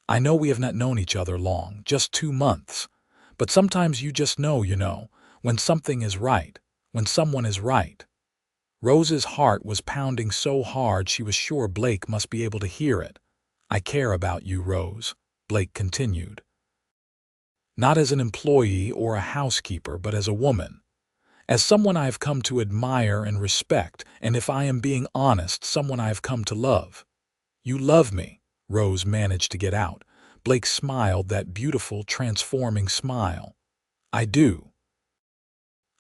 "I know we have not known each other long, just 2 months. But sometimes you just know, when something is right, when someone is right." Rose's heart was pounding so hard she was sure Blake must be able to hear it. "I care about you, Rose," Blake continued. "Not as an employee or a housekeeper, but as a woman. As someone I have come to admire and respect, and if I am being honest, someone I have come to love." "You love me," Rose managed to get out. Blake smiled, that beautiful, transforming smile. "I do.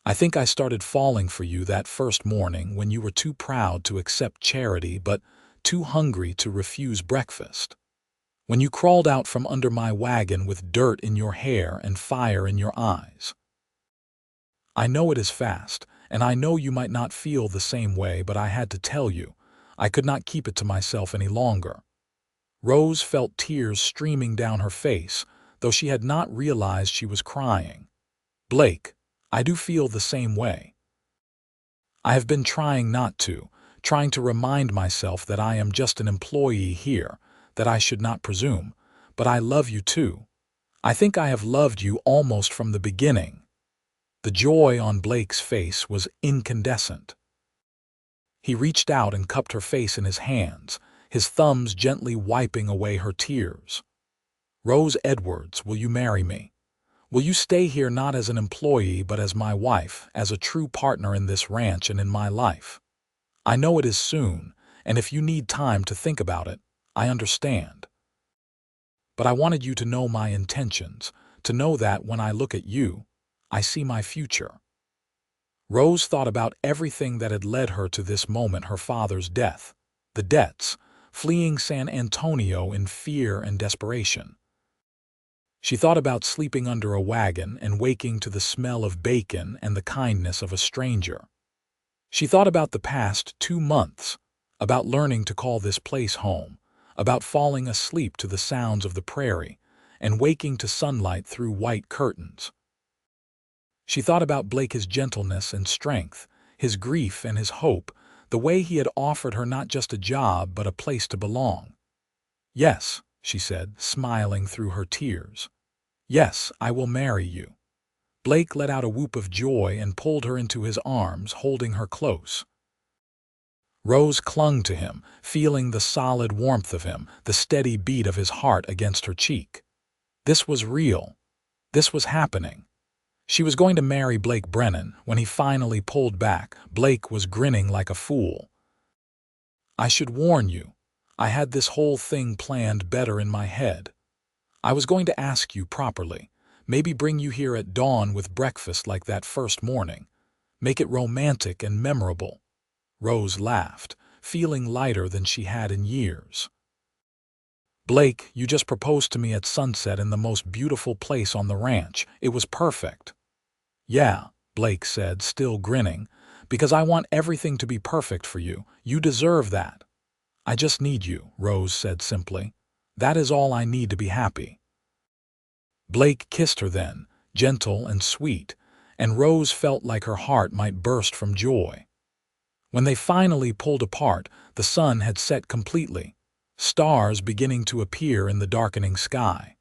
I think I started falling for you that first morning when you were too proud to accept charity but too hungry to refuse breakfast. When you crawled out from under my wagon with dirt in your hair and fire in your eyes. I know it is fast, and I know you might not feel the same way, but I had to tell you. I could not keep it to myself any longer." Rose felt tears streaming down her face, though she had not realized she was crying. "Blake, I do feel the same way. I have been trying not to, trying to remind myself that I am just an employee here, that I should not presume, but I love you too. I think I have loved you almost from the beginning." The joy on Blake's face was incandescent. He reached out and cupped her face in his hands, his thumbs gently wiping away her tears. "Rose Edwards, will you marry me? Will you stay here not as an employee but as my wife, as a true partner in this ranch and in my life? I know it is soon, and if you need time to think about it, I understand. But I wanted you to know my intentions, to know that when I look at you, I see my future." Rose thought about everything that had led her to this moment, her father's death, the debts, fleeing San Antonio in fear and desperation. She thought about sleeping under a wagon and waking to the smell of bacon and the kindness of a stranger. She thought about the past 2 months, about learning to call this place home, about falling asleep to the sounds of the prairie and waking to sunlight through white curtains. She thought about Blake, his gentleness and strength, his grief and his hope, the way he had offered her not just a job but a place to belong. "Yes," she said, smiling through her tears. "Yes, I will marry you." Blake let out a whoop of joy and pulled her into his arms, holding her close. Rose clung to him, feeling the solid warmth of him, the steady beat of his heart against her cheek. This was real. This was happening. She was going to marry Blake Brennan. When he finally pulled back, Blake was grinning like a fool. "I should warn you. I had this whole thing planned better in my head. I was going to ask you properly. Maybe bring you here at dawn with breakfast like that first morning. Make it romantic and memorable." Rose laughed, feeling lighter than she had in years. "Blake, you just proposed to me at sunset in the most beautiful place on the ranch. It was perfect." "Yeah," Blake said, still grinning, "because I want everything to be perfect for you. You deserve that." "I just need you," Rose said simply. "That is all I need to be happy." Blake kissed her then, gentle and sweet, and Rose felt like her heart might burst from joy. When they finally pulled apart, the sun had set completely, stars beginning to appear in the darkening sky.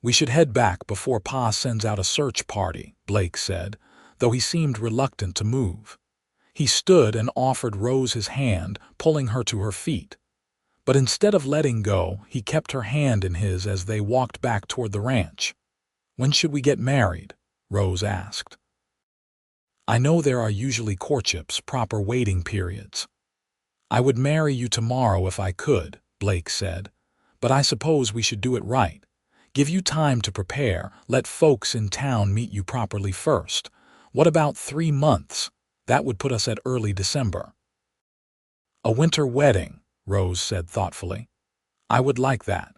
"We should head back before Pa sends out a search party," Blake said, though he seemed reluctant to move. He stood and offered Rose his hand, pulling her to her feet. But instead of letting go, he kept her hand in his as they walked back toward the ranch. "When should we get married?" Rose asked. "I know there are usually courtships, proper waiting periods." "I would marry you tomorrow if I could," Blake said. "But I suppose we should do it right. Give you time to prepare, let folks in town meet you properly first. What about 3 months? That would put us at early December." "A winter wedding," Rose said thoughtfully. "I would like that."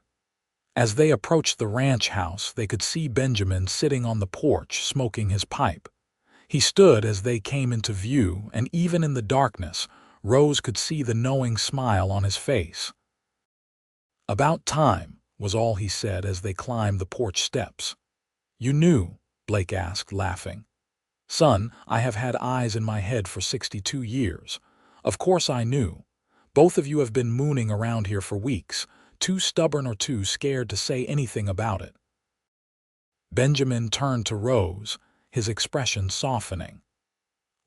As they approached the ranch house, they could see Benjamin sitting on the porch smoking his pipe. He stood as they came into view, and even in the darkness, Rose could see the knowing smile on his face. "About time," was all he said as they climbed the porch steps. "You knew?" Blake asked, laughing. "Son, I have had eyes in my head for 62 years. Of course I knew. Both of you have been mooning around here for weeks, too stubborn or too scared to say anything about it." Benjamin turned to Rose, his expression softening.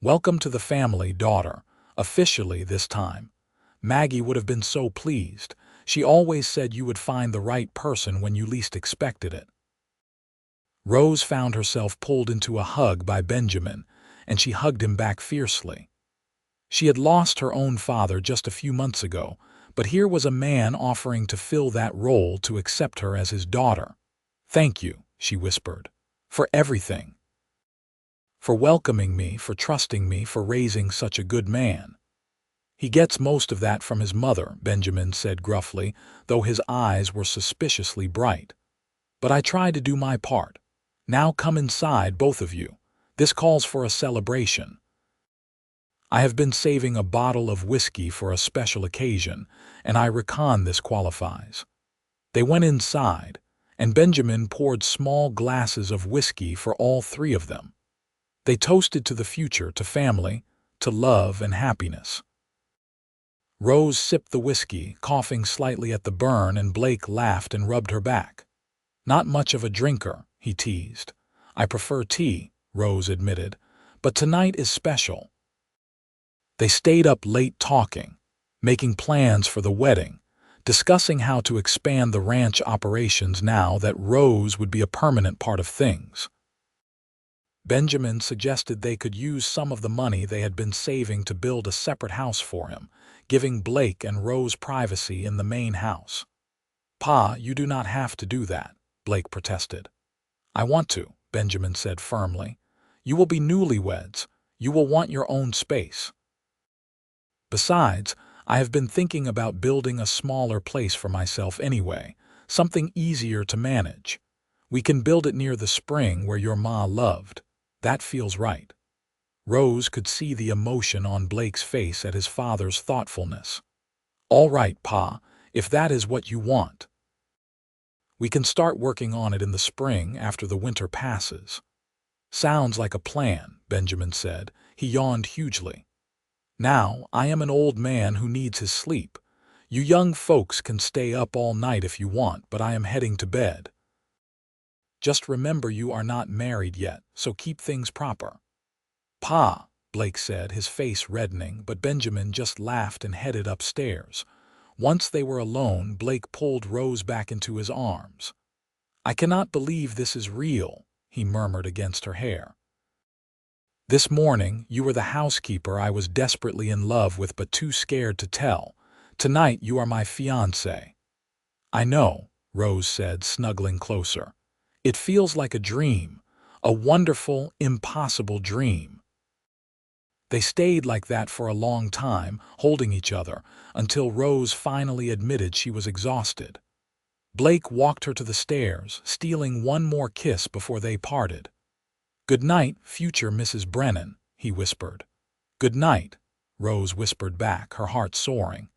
"Welcome to the family, daughter, officially this time. Maggie would have been so pleased. She always said you would find the right person when you least expected it." Rose found herself pulled into a hug by Benjamin, and she hugged him back fiercely. She had lost her own father just a few months ago, but here was a man offering to fill that role, to accept her as his daughter. "Thank you," she whispered, "for everything. For welcoming me, for trusting me, for raising such a good man." "He gets most of that from his mother," Benjamin said gruffly, though his eyes were suspiciously bright. "But I try to do my part. Now come inside, both of you. This calls for a celebration. I have been saving a bottle of whiskey for a special occasion, and I reckon this qualifies." They went inside, and Benjamin poured small glasses of whiskey for all 3 of them. They toasted to the future, to family, to love and happiness. Rose sipped the whiskey, coughing slightly at the burn, and Blake laughed and rubbed her back. "Not much of a drinker," he teased. "I prefer tea," Rose admitted, "but tonight is special." They stayed up late talking, making plans for the wedding, discussing how to expand the ranch operations now that Rose would be a permanent part of things. Benjamin suggested they could use some of the money they had been saving to build a separate house for him, giving Blake and Rose privacy in the main house. "Pa, you do not have to do that," Blake protested. "I want to," Benjamin said firmly. "You will be newlyweds. You will want your own space. Besides, I have been thinking about building a smaller place for myself anyway, something easier to manage. We can build it near the spring where your ma loved. That feels right." Rose could see the emotion on Blake's face at his father's thoughtfulness. "All right, Pa, if that is what you want. We can start working on it in the spring after the winter passes." "Sounds like a plan," Benjamin said. He yawned hugely. "Now, I am an old man who needs his sleep. You young folks can stay up all night if you want, but I am heading to bed. Just remember you are not married yet, so keep things proper." "Pa," Blake said, his face reddening, but Benjamin just laughed and headed upstairs. Once they were alone, Blake pulled Rose back into his arms. "I cannot believe this is real," he murmured against her hair. "This morning, you were the housekeeper I was desperately in love with but too scared to tell. Tonight, you are my fiancé." "I know," Rose said, snuggling closer. "It feels like a dream, a wonderful, impossible dream." They stayed like that for a long time, holding each other, until Rose finally admitted she was exhausted. Blake walked her to the stairs, stealing one more kiss before they parted. "Good night, future Mrs. Brennan," he whispered. "Good night," Rose whispered back, her heart soaring.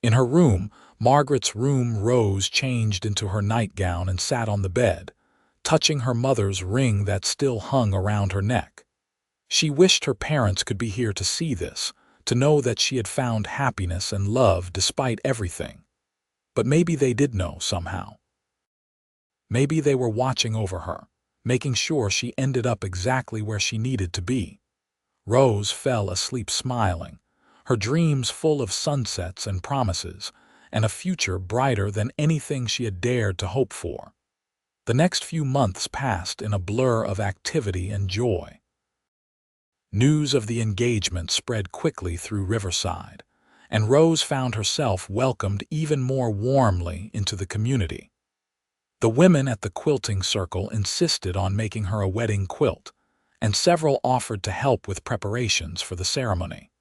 In her room, Margaret's room, Rose changed into her nightgown and sat on the bed, touching her mother's ring that still hung around her neck. She wished her parents could be here to see this, to know that she had found happiness and love despite everything. But maybe they did know somehow. Maybe they were watching over her, making sure she ended up exactly where she needed to be. Rose fell asleep smiling, her dreams full of sunsets and promises, and a future brighter than anything she had dared to hope for. The next few months passed in a blur of activity and joy. News of the engagement spread quickly through Riverside, and Rose found herself welcomed even more warmly into the community. The women at the quilting circle insisted on making her a wedding quilt, and several offered to help with preparations for the ceremony.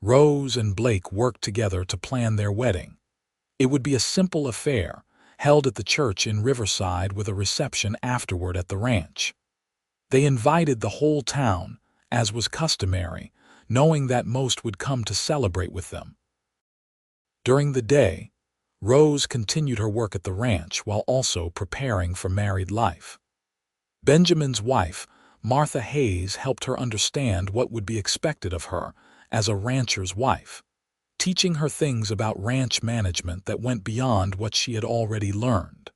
Rose and Blake worked together to plan their wedding. It would be a simple affair, held at the church in Riverside with a reception afterward at the ranch. They invited the whole town, as was customary, knowing that most would come to celebrate with them. During the day, Rose continued her work at the ranch while also preparing for married life. Benjamin's wife, Martha Hayes, helped her understand what would be expected of her as a rancher's wife, teaching her things about ranch management that went beyond what she had already learned.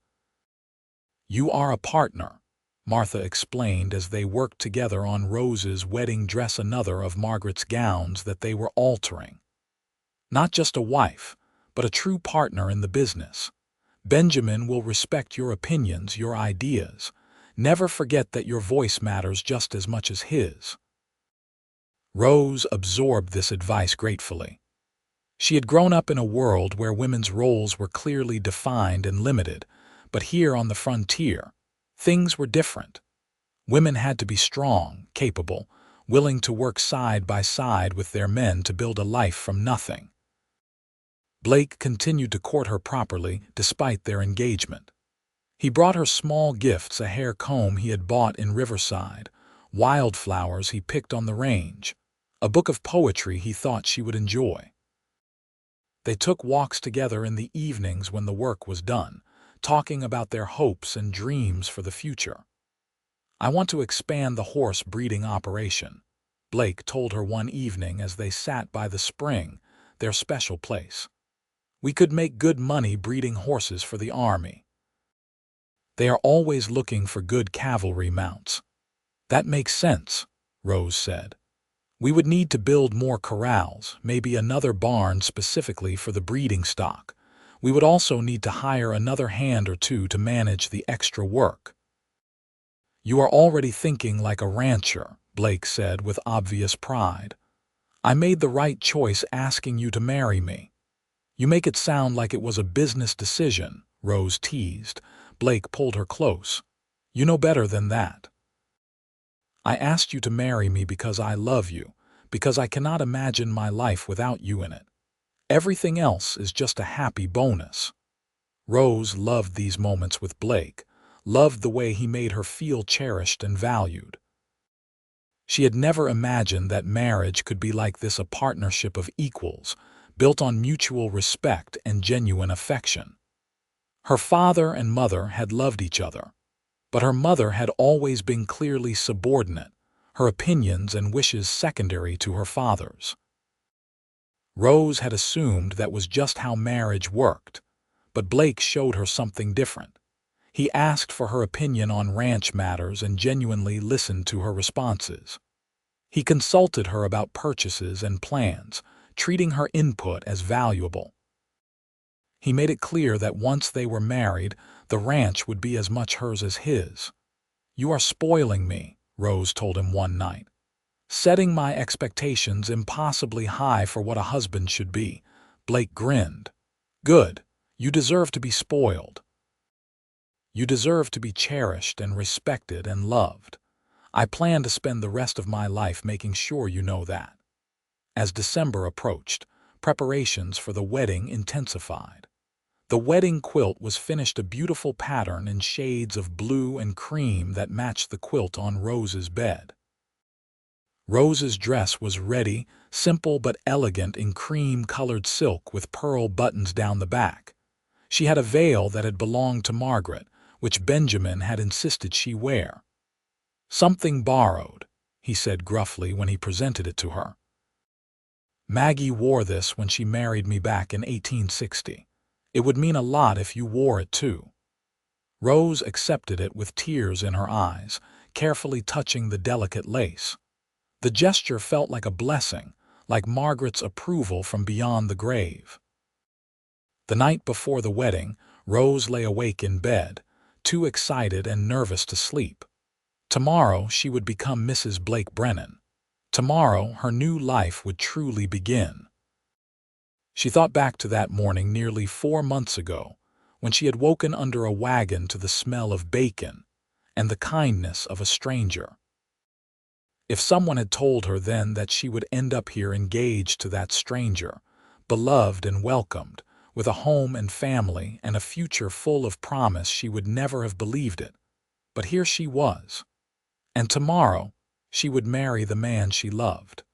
"You are a partner," Martha explained as they worked together on Rose's wedding dress, another of Margaret's gowns that they were altering. "Not just a wife, but a true partner in the business. Benjamin will respect your opinions, your ideas. Never forget that your voice matters just as much as his." Rose absorbed this advice gratefully. She had grown up in a world where women's roles were clearly defined and limited, but here on the frontier, things were different. Women had to be strong, capable, willing to work side by side with their men to build a life from nothing. Blake continued to court her properly despite their engagement. He brought her small gifts, a hair comb he had bought in Riverside, wildflowers he picked on the range, a book of poetry he thought she would enjoy. They took walks together in the evenings when the work was done, talking about their hopes and dreams for the future. "I want to expand the horse breeding operation," Blake told her one evening as they sat by the spring, their special place. "We could make good money breeding horses for the army. They are always looking for good cavalry mounts." "That makes sense," Rose said. "We would need to build more corrals, maybe another barn specifically for the breeding stock. We would also need to hire another hand or two to manage the extra work." "You are already thinking like a rancher," Blake said with obvious pride. "I made the right choice asking you to marry me." "You make it sound like it was a business decision," Rose teased. Blake pulled her close. "You know better than that. I asked you to marry me because I love you, because I cannot imagine my life without you in it. Everything else is just a happy bonus." Rose loved these moments with Blake, loved the way he made her feel cherished and valued. She had never imagined that marriage could be like this, a partnership of equals, built on mutual respect and genuine affection. Her father and mother had loved each other, but her mother had always been clearly subordinate, her opinions and wishes secondary to her father's. Rose had assumed that was just how marriage worked, but Blake showed her something different. He asked for her opinion on ranch matters and genuinely listened to her responses. He consulted her about purchases and plans, treating her input as valuable. He made it clear that once they were married, the ranch would be as much hers as his. "You are spoiling me," Rose told him one night, "setting my expectations impossibly high for what a husband should be." Blake grinned. "Good. You deserve to be spoiled. You deserve to be cherished and respected and loved. I plan to spend the rest of my life making sure you know that." As December approached, preparations for the wedding intensified. The wedding quilt was finished, a beautiful pattern in shades of blue and cream that matched the quilt on Rose's bed. Rose's dress was ready, simple but elegant in cream-colored silk with pearl buttons down the back. She had a veil that had belonged to Margaret, which Benjamin had insisted she wear. "Something borrowed," he said gruffly when he presented it to her. "Maggie wore this when she married me back in 1860. It would mean a lot if you wore it too." Rose accepted it with tears in her eyes, carefully touching the delicate lace. The gesture felt like a blessing, like Margaret's approval from beyond the grave. The night before the wedding, Rose lay awake in bed, too excited and nervous to sleep. Tomorrow she would become Mrs. Blake Brennan. Tomorrow her new life would truly begin. She thought back to that morning nearly 4 months ago, when she had woken under a wagon to the smell of bacon and the kindness of a stranger. If someone had told her then that she would end up here engaged to that stranger, beloved and welcomed, with a home and family and a future full of promise, she would never have believed it. But here she was. And tomorrow, she would marry the man she loved.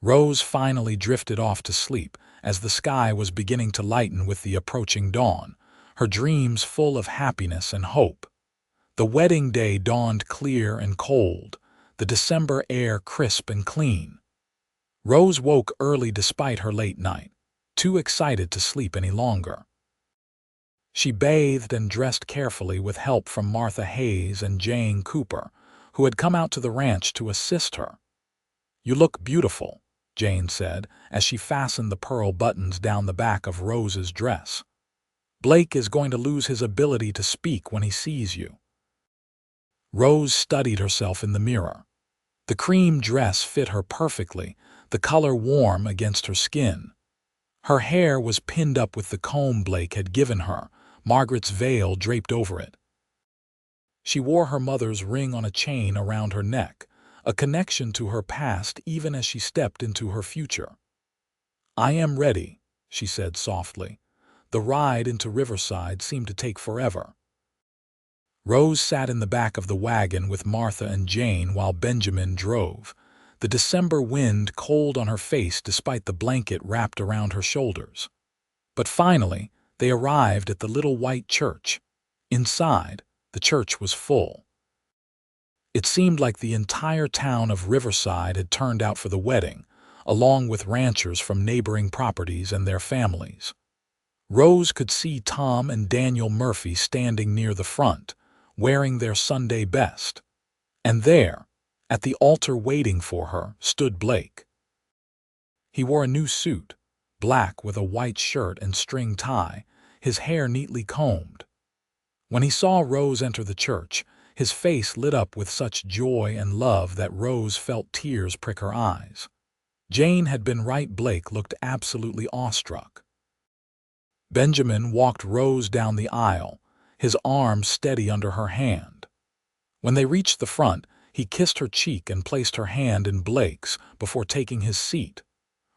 Rose finally drifted off to sleep as the sky was beginning to lighten with the approaching dawn, her dreams full of happiness and hope. The wedding day dawned clear and cold, the December air crisp and clean. Rose woke early despite her late night, too excited to sleep any longer. She bathed and dressed carefully with help from Martha Hayes and Jane Cooper, who had come out to the ranch to assist her. "You look beautiful," Jane said as she fastened the pearl buttons down the back of Rose's dress. "Blake is going to lose his ability to speak when he sees you." Rose studied herself in the mirror. The cream dress fit her perfectly, the color warm against her skin. Her hair was pinned up with the comb Blake had given her, Margaret's veil draped over it. She wore her mother's ring on a chain around her neck, a connection to her past even as she stepped into her future. "I am ready," she said softly. The ride into Riverside seemed to take forever. Rose sat in the back of the wagon with Martha and Jane while Benjamin drove, the December wind cold on her face despite the blanket wrapped around her shoulders. But finally, they arrived at the little white church. Inside, the church was full. It seemed like the entire town of Riverside had turned out for the wedding, along with ranchers from neighboring properties and their families. Rose could see Tom and Daniel Murphy standing near the front, wearing their Sunday best. And there, at the altar waiting for her, stood Blake. He wore a new suit, black with a white shirt and string tie, his hair neatly combed. When he saw Rose enter the church, his face lit up with such joy and love that Rose felt tears prick her eyes. Jane had been right, Blake looked absolutely awestruck. Benjamin walked Rose down the aisle, his arm steady under her hand. When they reached the front, he kissed her cheek and placed her hand in Blake's before taking his seat.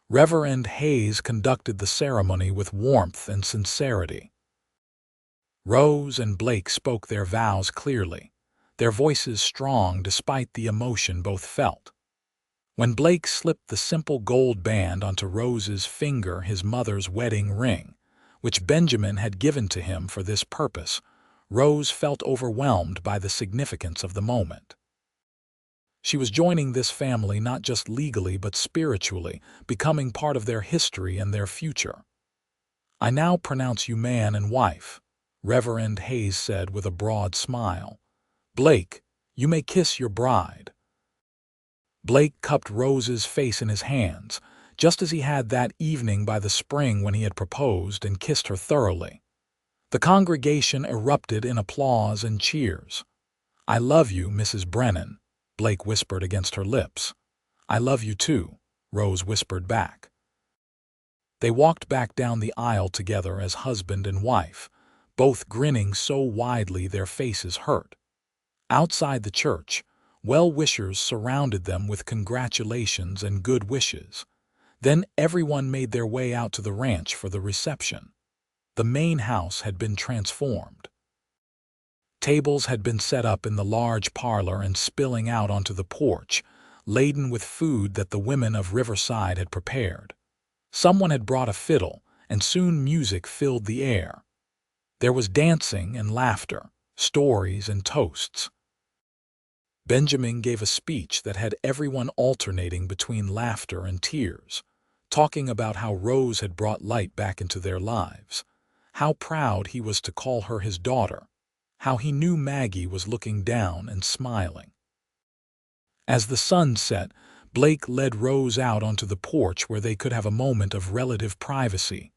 Reverend Hayes conducted the ceremony with warmth and sincerity. Rose and Blake spoke their vows clearly, their voices strong despite the emotion both felt. When Blake slipped the simple gold band onto Rose's finger, his mother's wedding ring, which Benjamin had given to him for this purpose, Rose felt overwhelmed by the significance of the moment. She was joining this family not just legally but spiritually, becoming part of their history and their future. "I now pronounce you man and wife," Reverend Hayes said with a broad smile. "Blake, you may kiss your bride." Blake cupped Rose's face in his hands, just as he had that evening by the spring when he had proposed and kissed her thoroughly. The congregation erupted in applause and cheers. "I love you, Mrs. Brennan," Blake whispered against her lips. "I love you too," Rose whispered back. They walked back down the aisle together as husband and wife, both grinning so widely their faces hurt. Outside the church, well-wishers surrounded them with congratulations and good wishes. Then everyone made their way out to the ranch for the reception. The main house had been transformed. Tables had been set up in the large parlor and spilling out onto the porch, laden with food that the women of Riverside had prepared. Someone had brought a fiddle, and soon music filled the air. There was dancing and laughter, stories and toasts. Benjamin gave a speech that had everyone alternating between laughter and tears, talking about how Rose had brought light back into their lives, how proud he was to call her his daughter, how he knew Maggie was looking down and smiling. As the sun set, Blake led Rose out onto the porch where they could have a moment of relative privacy.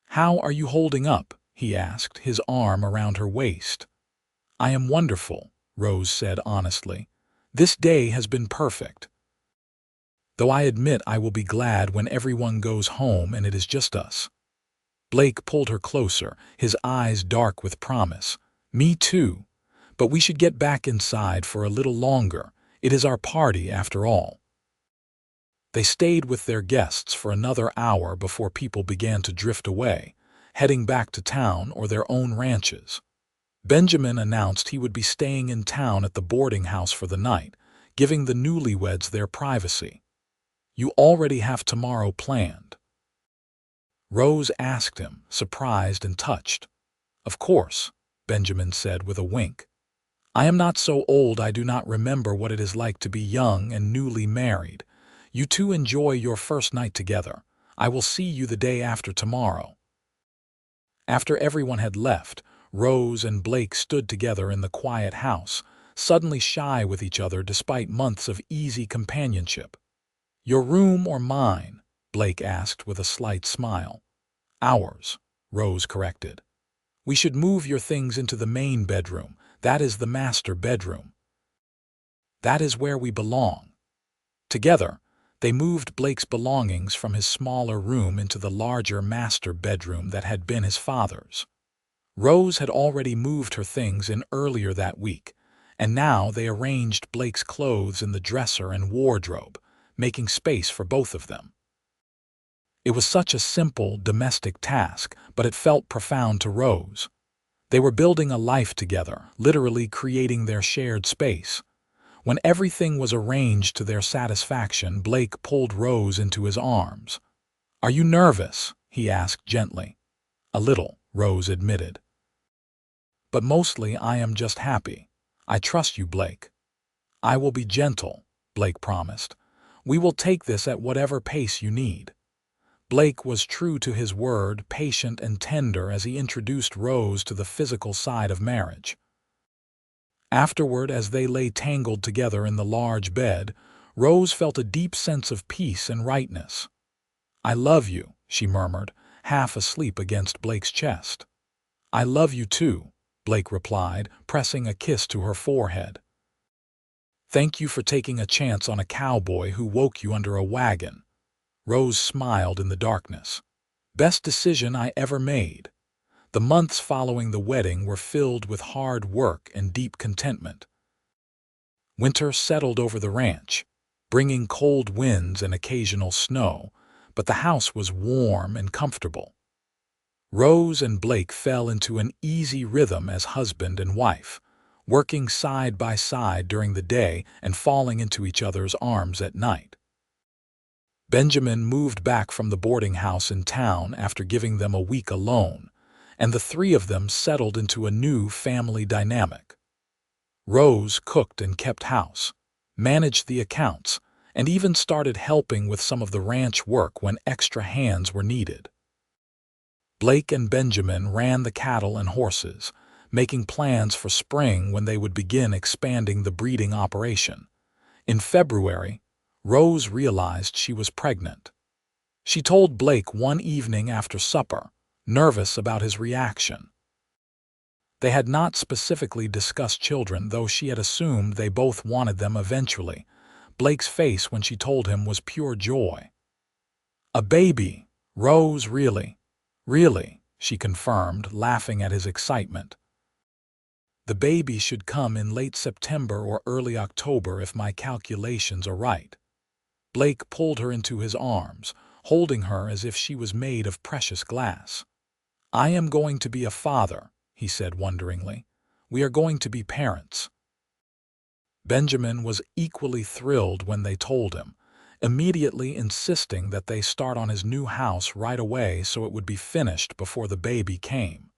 "How are you holding up?" he asked, his arm around her waist. "I am wonderful," Rose said honestly. "This day has been perfect. Though I admit I will be glad when everyone goes home and it is just us." Blake pulled her closer, his eyes dark with promise. "Me too. But we should get back inside for a little longer. It is our party after all." They stayed with their guests for another hour before people began to drift away, heading back to town or their own ranches. Benjamin announced he would be staying in town at the boarding house for the night, giving the newlyweds their privacy. "You already have tomorrow planned?" Rose asked him, surprised and touched. "Of course," Benjamin said with a wink. "I am not so old I do not remember what it is like to be young and newly married. You two enjoy your first night together. I will see you the day after tomorrow." After everyone had left, Rose and Blake stood together in the quiet house, suddenly shy with each other despite months of easy companionship. "Your room or mine?" Blake asked with a slight smile. "Ours," Rose corrected. "We should move your things into the main bedroom. That is the master bedroom. That is where we belong." Together, they moved Blake's belongings from his smaller room into the larger master bedroom that had been his father's. Rose had already moved her things in earlier that week, and now they arranged Blake's clothes in the dresser and wardrobe, making space for both of them. It was such a simple, domestic task, but it felt profound to Rose. They were building a life together, literally creating their shared space. When everything was arranged to their satisfaction, Blake pulled Rose into his arms. "Are you nervous?" he asked gently. "A little," Rose admitted. "But mostly I am just happy. I trust you, Blake." "I will be gentle," Blake promised. "We will take this at whatever pace you need." Blake was true to his word, patient and tender as he introduced Rose to the physical side of marriage. Afterward, as they lay tangled together in the large bed, Rose felt a deep sense of peace and rightness. "I love you," she murmured, half asleep against Blake's chest. "I love you too," Blake replied, pressing a kiss to her forehead. "Thank you for taking a chance on a cowboy who woke you under a wagon." Rose smiled in the darkness. "Best decision I ever made." The months following the wedding were filled with hard work and deep contentment. Winter settled over the ranch, bringing cold winds and occasional snow, but the house was warm and comfortable. Rose and Blake fell into an easy rhythm as husband and wife, working side by side during the day and falling into each other's arms at night. Benjamin moved back from the boarding house in town after giving them a week alone, and the three of them settled into a new family dynamic. Rose cooked and kept house, managed the accounts, and even started helping with some of the ranch work when extra hands were needed. Blake and Benjamin ran the cattle and horses, making plans for spring when they would begin expanding the breeding operation. In February, Rose realized she was pregnant. She told Blake one evening after supper, nervous about his reaction. They had not specifically discussed children, though she had assumed they both wanted them eventually. Blake's face when she told him was pure joy. "A baby, Rose, really? Really?" she confirmed, laughing at his excitement. "The baby should come in late September or early October if my calculations are right." Blake pulled her into his arms, holding her as if she was made of precious glass. "I am going to be a father," he said wonderingly. "We are going to be parents." Benjamin was equally thrilled when they told him, immediately insisting that they start on his new house right away so it would be finished before the baby came.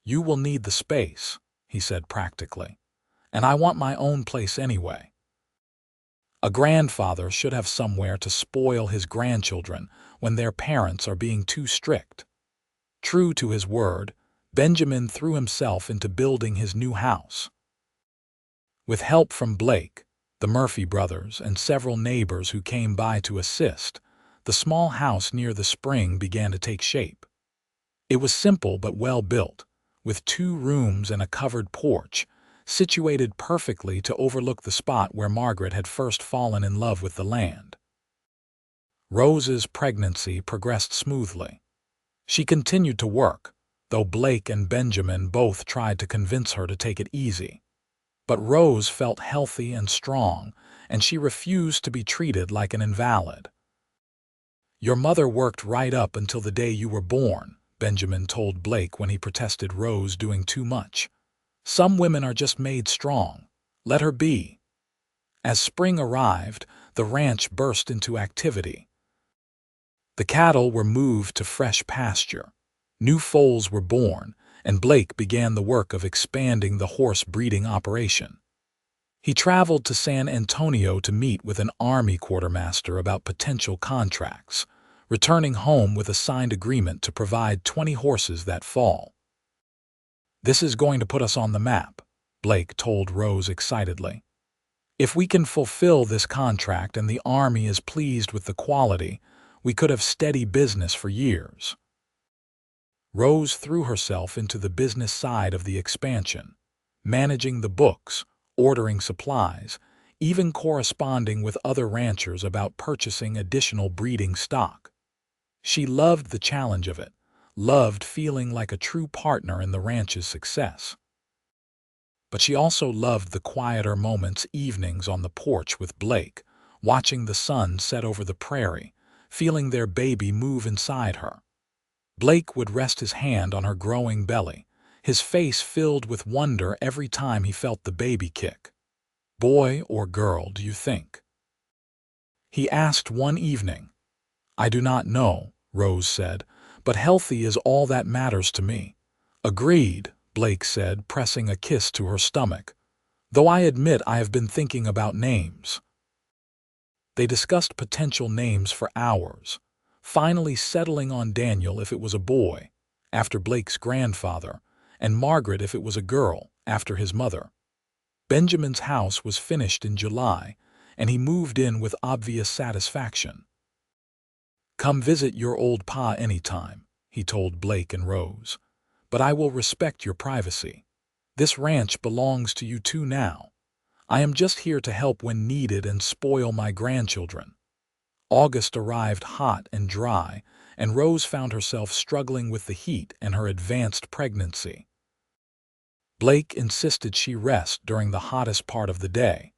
"You will need the space," he said practically, "and I want my own place anyway." A grandfather should have somewhere to spoil his grandchildren when their parents are being too strict. True to his word, Benjamin threw himself into building his new house. With help from Blake, the Murphy brothers, and several neighbors who came by to assist, the small house near the spring began to take shape. It was simple but well built, with 2 rooms and a covered porch, situated perfectly to overlook the spot where Margaret had first fallen in love with the land. Rose's pregnancy progressed smoothly. She continued to work, though Blake and Benjamin both tried to convince her to take it easy. But Rose felt healthy and strong, and she refused to be treated like an invalid. "Your mother worked right up until the day you were born," Benjamin told Blake when he protested Rose doing too much. "Some women are just made strong. Let her be." As spring arrived, the ranch burst into activity. The cattle were moved to fresh pasture. New foals were born, and Blake began the work of expanding the horse breeding operation. He traveled to San Antonio to meet with an Army quartermaster about potential contracts, returning home with a signed agreement to provide 20 horses that fall. "This is going to put us on the map," Blake told Rose excitedly. "If we can fulfill this contract and the Army is pleased with the quality, we could have steady business for years." Rose threw herself into the business side of the expansion, managing the books, ordering supplies, even corresponding with other ranchers about purchasing additional breeding stock. She loved the challenge of it, loved feeling like a true partner in the ranch's success. But she also loved the quieter moments, evenings on the porch with Blake, watching the sun set over the prairie, feeling their baby move inside her. Blake would rest his hand on her growing belly, his face filled with wonder every time he felt the baby kick. "Boy or girl, do you think?" he asked one evening. "I do not know," Rose said, "but healthy is all that matters to me." "Agreed," Blake said, pressing a kiss to her stomach. "Though I admit I have been thinking about names." They discussed potential names for hours, finally settling on Daniel if it was a boy, after Blake's grandfather, and Margaret if it was a girl, after his mother. Benjamin's house was finished in July, and he moved in with obvious satisfaction. "Come visit your old pa anytime," he told Blake and Rose, "but I will respect your privacy. This ranch belongs to you two now. I am just here to help when needed and spoil my grandchildren." August arrived hot and dry, and Rose found herself struggling with the heat and her advanced pregnancy. Blake insisted she rest during the hottest part of the day,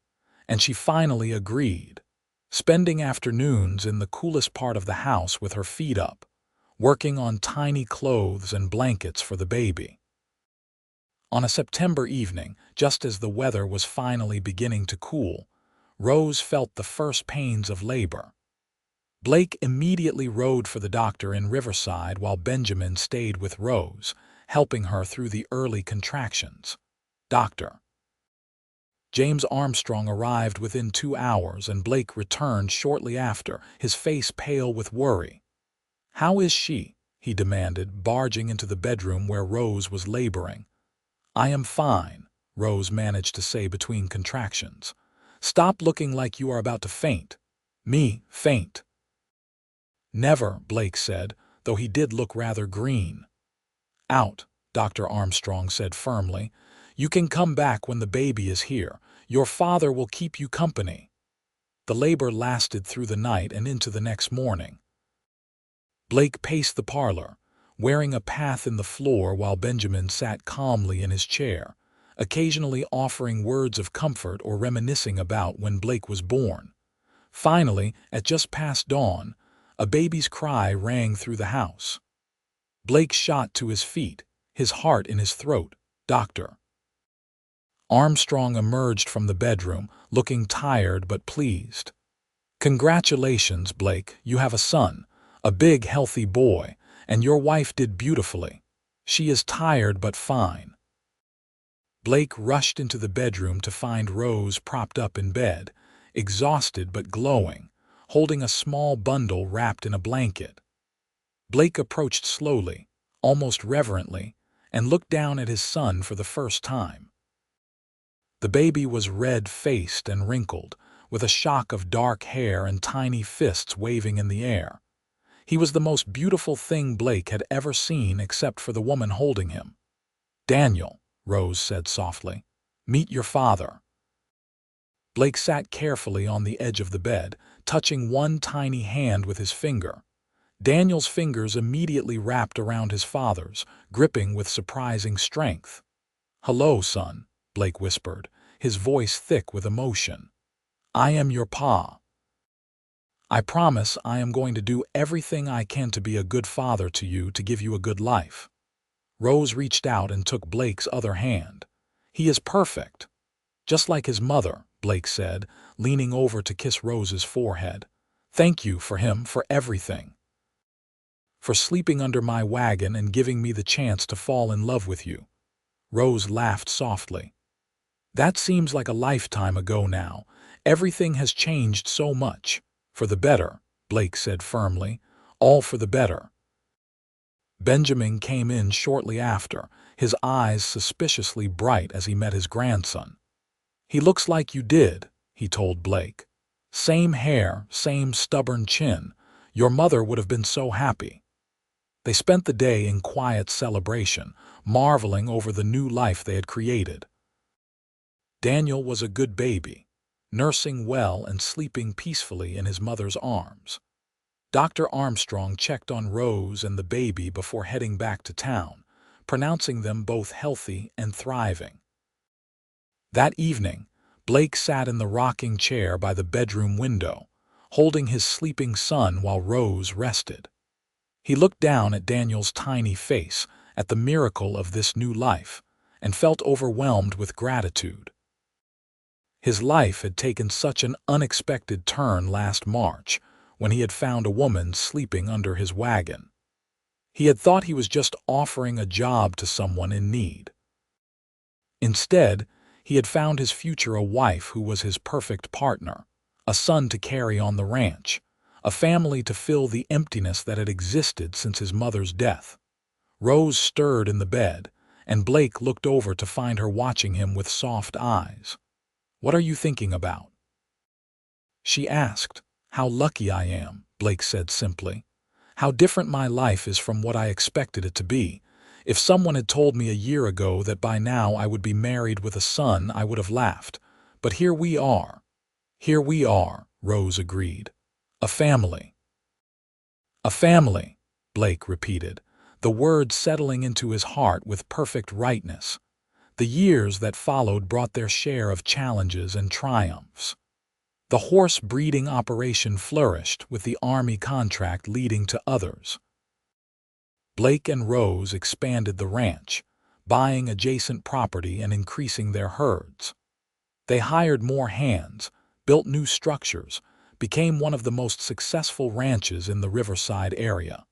and she finally agreed, spending afternoons in the coolest part of the house with her feet up, working on tiny clothes and blankets for the baby. On a September evening, just as the weather was finally beginning to cool, Rose felt the first pains of labor. Blake immediately rode for the doctor in Riverside while Benjamin stayed with Rose, helping her through the early contractions. Dr. James Armstrong arrived within 2 hours, and Blake returned shortly after, his face pale with worry. "How is she?" he demanded, barging into the bedroom where Rose was laboring. "I am fine," Rose managed to say between contractions. "Stop looking like you are about to faint." Me, faint. Never, Blake said, though he did look rather green. Out, Dr. Armstrong said firmly. You can come back when the baby is here. Your father will keep you company. The labor lasted through the night and into the next morning. Blake paced the parlor, wearing a path in the floor while Benjamin sat calmly in his chair, occasionally offering words of comfort or reminiscing about when Blake was born. Finally, at just past dawn, a baby's cry rang through the house. Blake shot to his feet, his heart in his throat. Doctor Armstrong emerged from the bedroom, looking tired but pleased. Congratulations, Blake, you have a son, a big, healthy boy, and your wife did beautifully. She is tired but fine. Blake rushed into the bedroom to find Rose propped up in bed, exhausted but glowing, holding a small bundle wrapped in a blanket. Blake approached slowly, almost reverently, and looked down at his son for the first time. The baby was red-faced and wrinkled, with a shock of dark hair and tiny fists waving in the air. He was the most beautiful thing Blake had ever seen except for the woman holding him. Daniel, Rose said softly, meet your father. Blake sat carefully on the edge of the bed, touching one tiny hand with his finger. Daniel's fingers immediately wrapped around his father's, gripping with surprising strength. Hello, son, Blake whispered, his voice thick with emotion. I am your pa. I promise I am going to do everything I can to be a good father to you to give you a good life. Rose reached out and took Blake's other hand. He is perfect. Just like his mother, Blake said, leaning over to kiss Rose's forehead. Thank you for him for everything. For sleeping under my wagon and giving me the chance to fall in love with you. Rose laughed softly. That seems like a lifetime ago now. Everything has changed so much. For the better, Blake said firmly. All for the better. Benjamin came in shortly after, his eyes suspiciously bright as he met his grandson. He looks like you did, he told Blake. Same hair, same stubborn chin. Your mother would have been so happy. They spent the day in quiet celebration, marveling over the new life they had created. Daniel was a good baby, nursing well and sleeping peacefully in his mother's arms. Dr. Armstrong checked on Rose and the baby before heading back to town, pronouncing them both healthy and thriving. That evening, Blake sat in the rocking chair by the bedroom window, holding his sleeping son while Rose rested. He looked down at Daniel's tiny face, at the miracle of this new life, and felt overwhelmed with gratitude. His life had taken such an unexpected turn last March, when he had found a woman sleeping under his wagon. He had thought he was just offering a job to someone in need. Instead, he had found his future a wife who was his perfect partner, a son to carry on the ranch, a family to fill the emptiness that had existed since his mother's death. Rose stirred in the bed, and Blake looked over to find her watching him with soft eyes. What are you thinking about? She asked. How lucky I am, Blake said simply. How different my life is from what I expected it to be. If someone had told me a year ago that by now I would be married with a son, I would have laughed. But here we are. Here we are, Rose agreed. A family. A family, Blake repeated, the word settling into his heart with perfect rightness. The years that followed brought their share of challenges and triumphs. The horse breeding operation flourished, with the Army contract leading to others. Blake and Rose expanded the ranch, buying adjacent property and increasing their herds. They hired more hands, built new structures, became one of the most successful ranches in the Riverside area.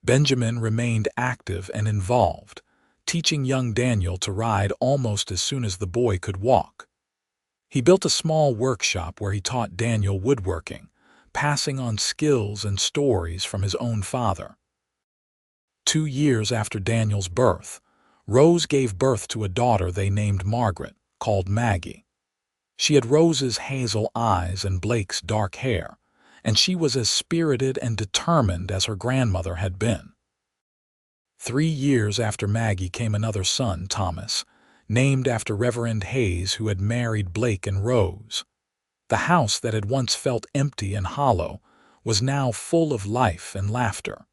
Benjamin remained active and involved, teaching young Daniel to ride almost as soon as the boy could walk. He built a small workshop where he taught Daniel woodworking, passing on skills and stories from his own father. 2 years after Daniel's birth, Rose gave birth to a daughter they named Margaret, called Maggie. She had Rose's hazel eyes and Blake's dark hair, and she was as spirited and determined as her grandmother had been. 3 years after Maggie came another son, Thomas, named after Reverend Hayes, who had married Blake and Rose. The house that had once felt empty and hollow was now full of life and laughter.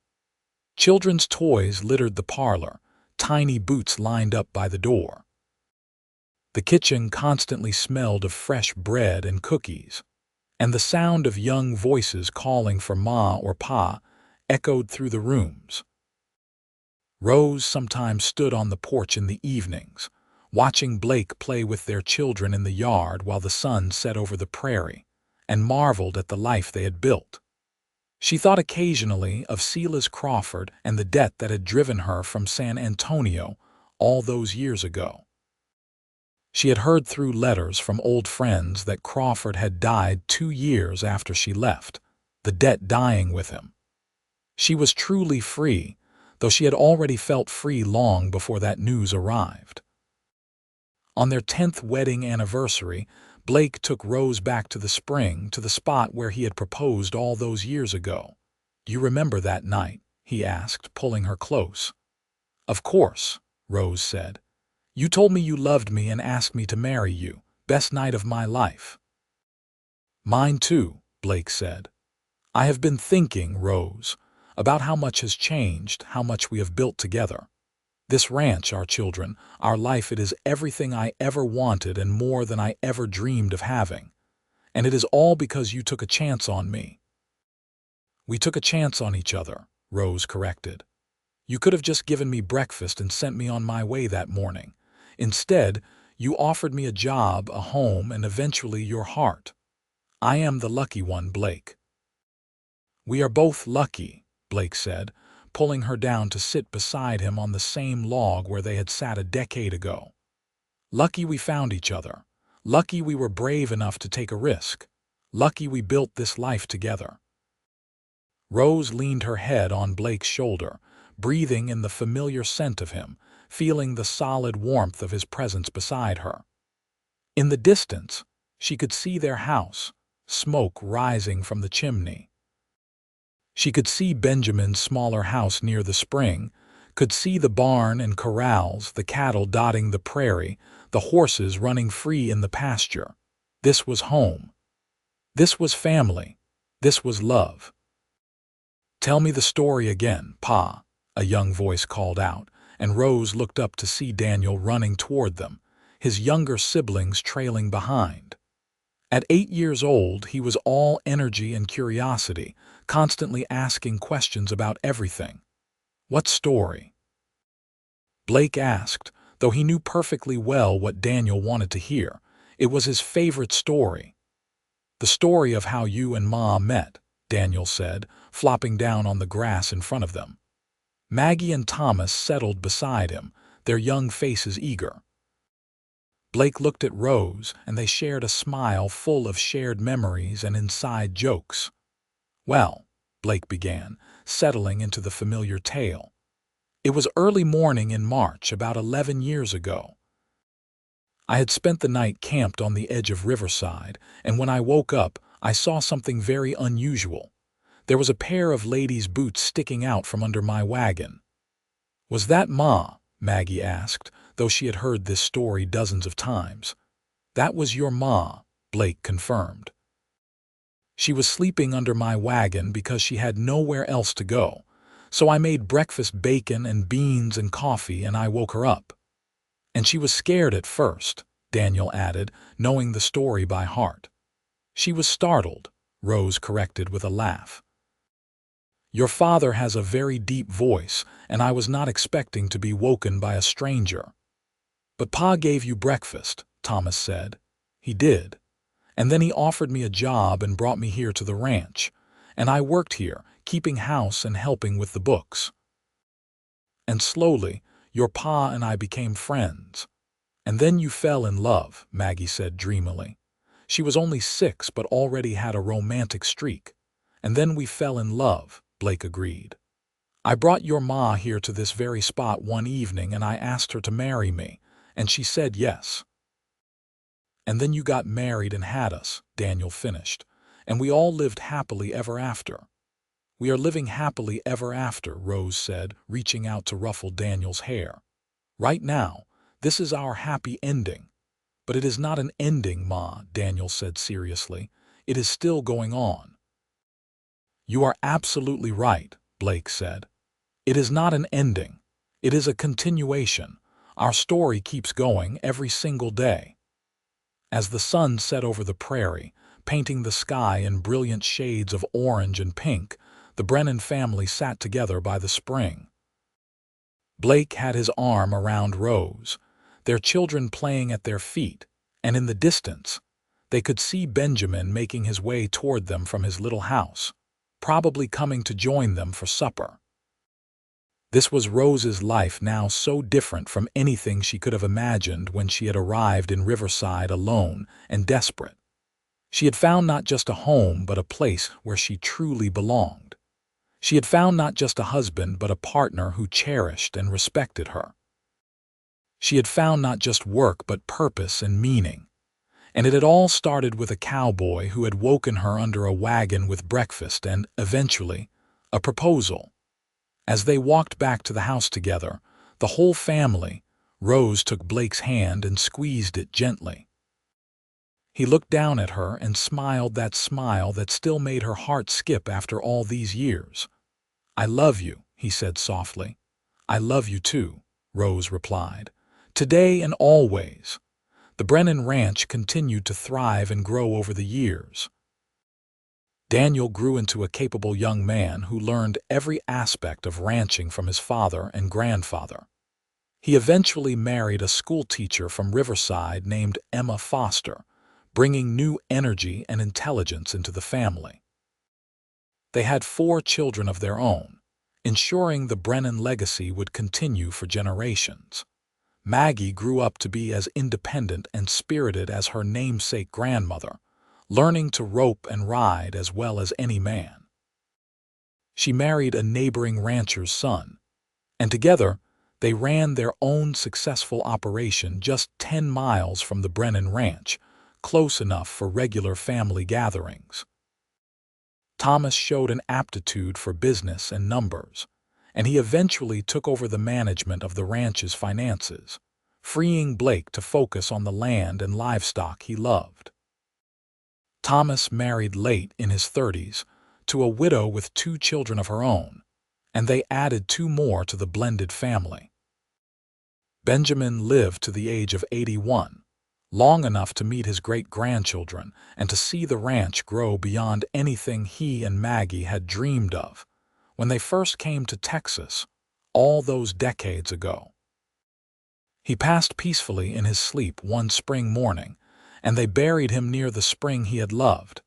Children's toys littered the parlor, tiny boots lined up by the door. The kitchen constantly smelled of fresh bread and cookies, and the sound of young voices calling for Ma or Pa echoed through the rooms. Rose sometimes stood on the porch in the evenings, watching Blake play with their children in the yard while the sun set over the prairie, and marveled at the life they had built. She thought occasionally of Silas Crawford and the debt that had driven her from San Antonio all those years ago. She had heard through letters from old friends that Crawford had died 2 years after she left, the debt dying with him. She was truly free, though she had already felt free long before that news arrived. On their 10th wedding anniversary, Blake took Rose back to the spring, to the spot where he had proposed all those years ago. "Do you remember that night?" he asked, pulling her close. "Of course," Rose said. "You told me you loved me and asked me to marry you. Best night of my life." "Mine too," Blake said. "I have been thinking, Rose, about how much has changed, how much we have built together. This ranch, our children, our life, it is everything I ever wanted and more than I ever dreamed of having. And it is all because you took a chance on me." "We took a chance on each other," Rose corrected. "You could have just given me breakfast and sent me on my way that morning. Instead, you offered me a job, a home, and eventually your heart. I am the lucky one, Blake." "We are both lucky," Blake said, pulling her down to sit beside him on the same log where they had sat a decade ago. "Lucky we found each other. Lucky we were brave enough to take a risk. Lucky we built this life together." Rose leaned her head on Blake's shoulder, breathing in the familiar scent of him, feeling the solid warmth of his presence beside her. In the distance, she could see their house, smoke rising from the chimney. She could see Benjamin's smaller house near the spring, could see the barn and corrals, the cattle dotting the prairie, the horses running free in the pasture. This was home. This was family. This was love. "Tell me the story again, Pa," a young voice called out, and Rose looked up to see Daniel running toward them, his younger siblings trailing behind. At 8 years old, he was all energy and curiosity, constantly asking questions about everything. "What story?" Blake asked, though he knew perfectly well what Daniel wanted to hear. It was his favorite story. "The story of how you and Ma met," Daniel said, flopping down on the grass in front of them. Maggie and Thomas settled beside him, their young faces eager. Blake looked at Rose, and they shared a smile full of shared memories and inside jokes. "Well," Blake began, settling into the familiar tale. "It was early morning in March, about 11 years ago. I had spent the night camped on the edge of Riverside, and when I woke up, I saw something very unusual. There was a pair of ladies' boots sticking out from under my wagon." "Was that Ma?" Maggie asked, though she had heard this story dozens of times. "That was your Ma," Blake confirmed. "She was sleeping under my wagon because she had nowhere else to go, so I made breakfast bacon and beans and coffee and I woke her up. And she was scared at first," Daniel added, knowing the story by heart. "She was startled," Rose corrected with a laugh. "Your father has a very deep voice, and I was not expecting to be woken by a stranger." "But Pa gave you breakfast," Thomas said. "He did. And then he offered me a job and brought me here to the ranch, and I worked here, keeping house and helping with the books. And slowly, your Pa and I became friends. And then you fell in love," Maggie said dreamily. She was only 6 but already had a romantic streak. "And then we fell in love," Blake agreed. "I brought your Ma here to this very spot one evening and I asked her to marry me, and she said yes." "And then you got married and had us," Daniel finished, "and we all lived happily ever after." "We are living happily ever after," Rose said, reaching out to ruffle Daniel's hair. "Right now, this is our happy ending." "But it is not an ending, Ma," Daniel said seriously. "It is still going on." "You are absolutely right," Blake said. "It is not an ending. It is a continuation. Our story keeps going every single day." As the sun set over the prairie, painting the sky in brilliant shades of orange and pink, the Brennan family sat together by the spring. Blake had his arm around Rose, their children playing at their feet, and in the distance, they could see Benjamin making his way toward them from his little house, probably coming to join them for supper. This was Rose's life now, so different from anything she could have imagined when she had arrived in Riverside alone and desperate. She had found not just a home, but a place where she truly belonged. She had found not just a husband, but a partner who cherished and respected her. She had found not just work, but purpose and meaning. And it had all started with a cowboy who had woken her under a wagon with breakfast and, eventually, a proposal. As they walked back to the house together, the whole family, Rose took Blake's hand and squeezed it gently. He looked down at her and smiled that smile that still made her heart skip after all these years. "I love you," he said softly. "I love you too," Rose replied. "Today and always." The Brennan ranch continued to thrive and grow over the years. Daniel grew into a capable young man who learned every aspect of ranching from his father and grandfather. He eventually married a schoolteacher from Riverside named Emma Foster, bringing new energy and intelligence into the family. They had 4 children of their own, ensuring the Brennan legacy would continue for generations. Maggie grew up to be as independent and spirited as her namesake grandmother, learning to rope and ride as well as any man. She married a neighboring rancher's son, and together they ran their own successful operation just 10 miles from the Brennan Ranch, close enough for regular family gatherings. Thomas showed an aptitude for business and numbers, and he eventually took over the management of the ranch's finances, freeing Blake to focus on the land and livestock he loved. Thomas married late in his 30s to a widow with 2 children of her own, and they added 2 more to the blended family. Benjamin lived to the age of 81, long enough to meet his great-grandchildren and to see the ranch grow beyond anything he and Maggie had dreamed of when they first came to Texas, all those decades ago. He passed peacefully in his sleep one spring morning, and they buried him near the spring he had loved,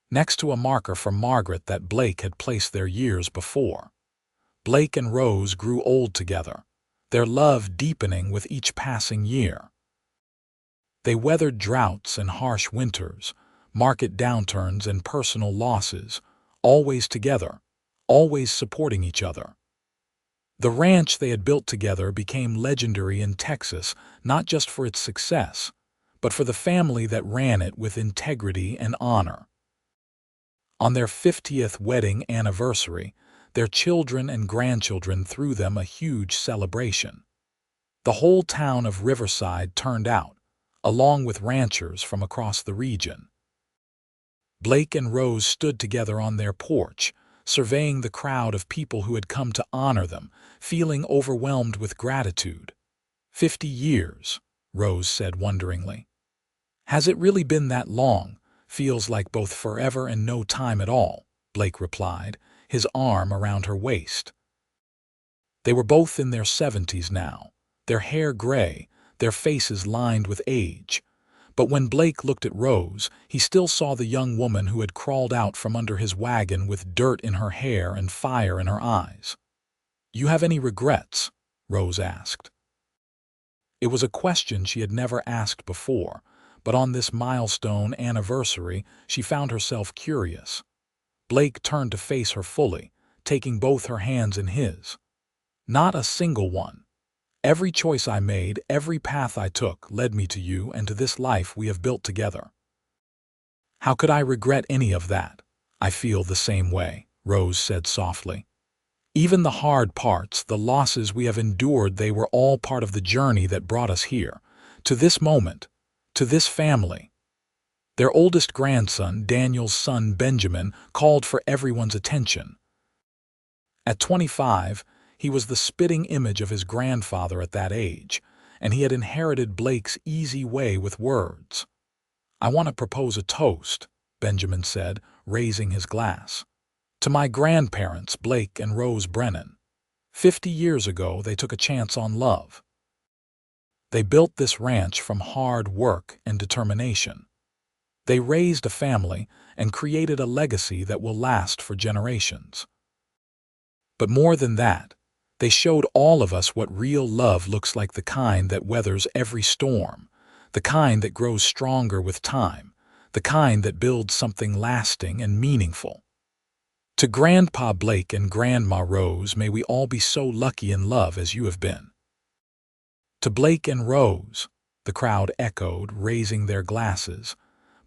next to a marker for Margaret that Blake had placed there years before. Blake and Rose grew old together, their love deepening with each passing year. They weathered droughts and harsh winters, market downturns and personal losses, always together, always supporting each other. The ranch they had built together became legendary in Texas, not just for its success, but for the family that ran it with integrity and honor. On their 50th wedding anniversary, their children and grandchildren threw them a huge celebration. The whole town of Riverside turned out, along with ranchers from across the region. Blake and Rose stood together on their porch, surveying the crowd of people who had come to honor them, feeling overwhelmed with gratitude. 50 years, Rose said wonderingly. "Has it really been that long? Feels like both forever and no time at all," Blake replied, his arm around her waist. They were both in their 70s now, their hair gray, their faces lined with age. But when Blake looked at Rose, he still saw the young woman who had crawled out from under his wagon with dirt in her hair and fire in her eyes. "You have any regrets?" Rose asked. It was a question she had never asked before, but on this milestone anniversary she found herself curious. Blake turned to face her fully, taking both her hands in his. "Not a single one. Every choice I made, every path I took, led me to you and to this life we have built together. How could I regret any of that? I feel the same way, Rose said softly. Even the hard parts, the losses we have endured, they were all part of the journey that brought us here, to this moment, to this family. Their oldest grandson, Daniel's son Benjamin, called for everyone's attention. At 25, he was the spitting image of his grandfather at that age, and he had inherited Blake's easy way with words. "I want to propose a toast," Benjamin said, raising his glass. "To my grandparents, Blake and Rose Brennan. 50 years ago, they took a chance on love. They built this ranch from hard work and determination. They raised a family and created a legacy that will last for generations. But more than that, they showed all of us what real love looks like, the kind that weathers every storm, the kind that grows stronger with time, the kind that builds something lasting and meaningful. To Grandpa Blake and Grandma Rose, may we all be so lucky in love as you have been." "To Blake and Rose," the crowd echoed, raising their glasses.